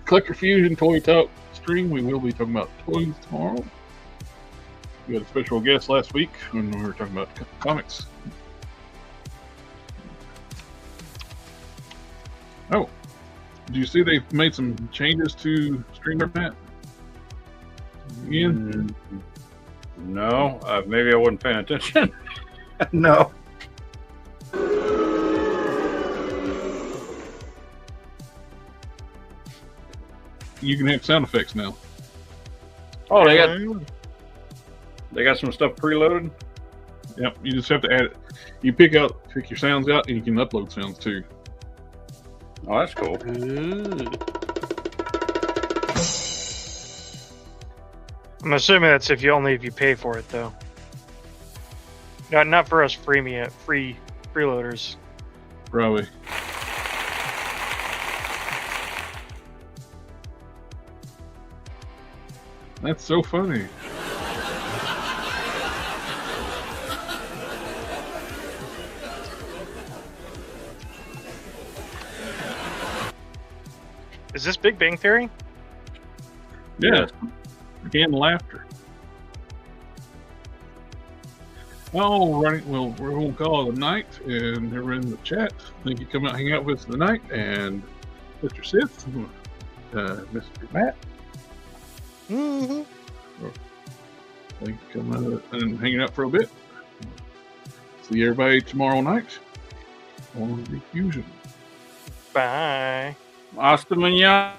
Collector Fusion Toy Talk stream, we will be talking about toys tomorrow. We had a special guest last week when we were talking about comics. Oh, do you see they've made some changes to Streamer, Matt? Again? No, maybe I wasn't paying attention. No. You can have sound effects now. Oh, they got some stuff preloaded. Yep, you just have to add it. You pick your sounds out, and you can upload sounds too. Oh, that's cool. I'm assuming that's if you pay for it though. Not for us freeloaders. Probably. That's so funny. Is this Big Bang Theory? Yeah. Canned laughter. All right, well, we're going to call it a night, and everyone in the chat, thank you for coming out and hang out with us tonight, and Mr. Sith, Mr. Matt. Mm-hmm. Thank you for coming out and hanging out for a bit. See everybody tomorrow night on Refusion. Bye. Hasta mañana.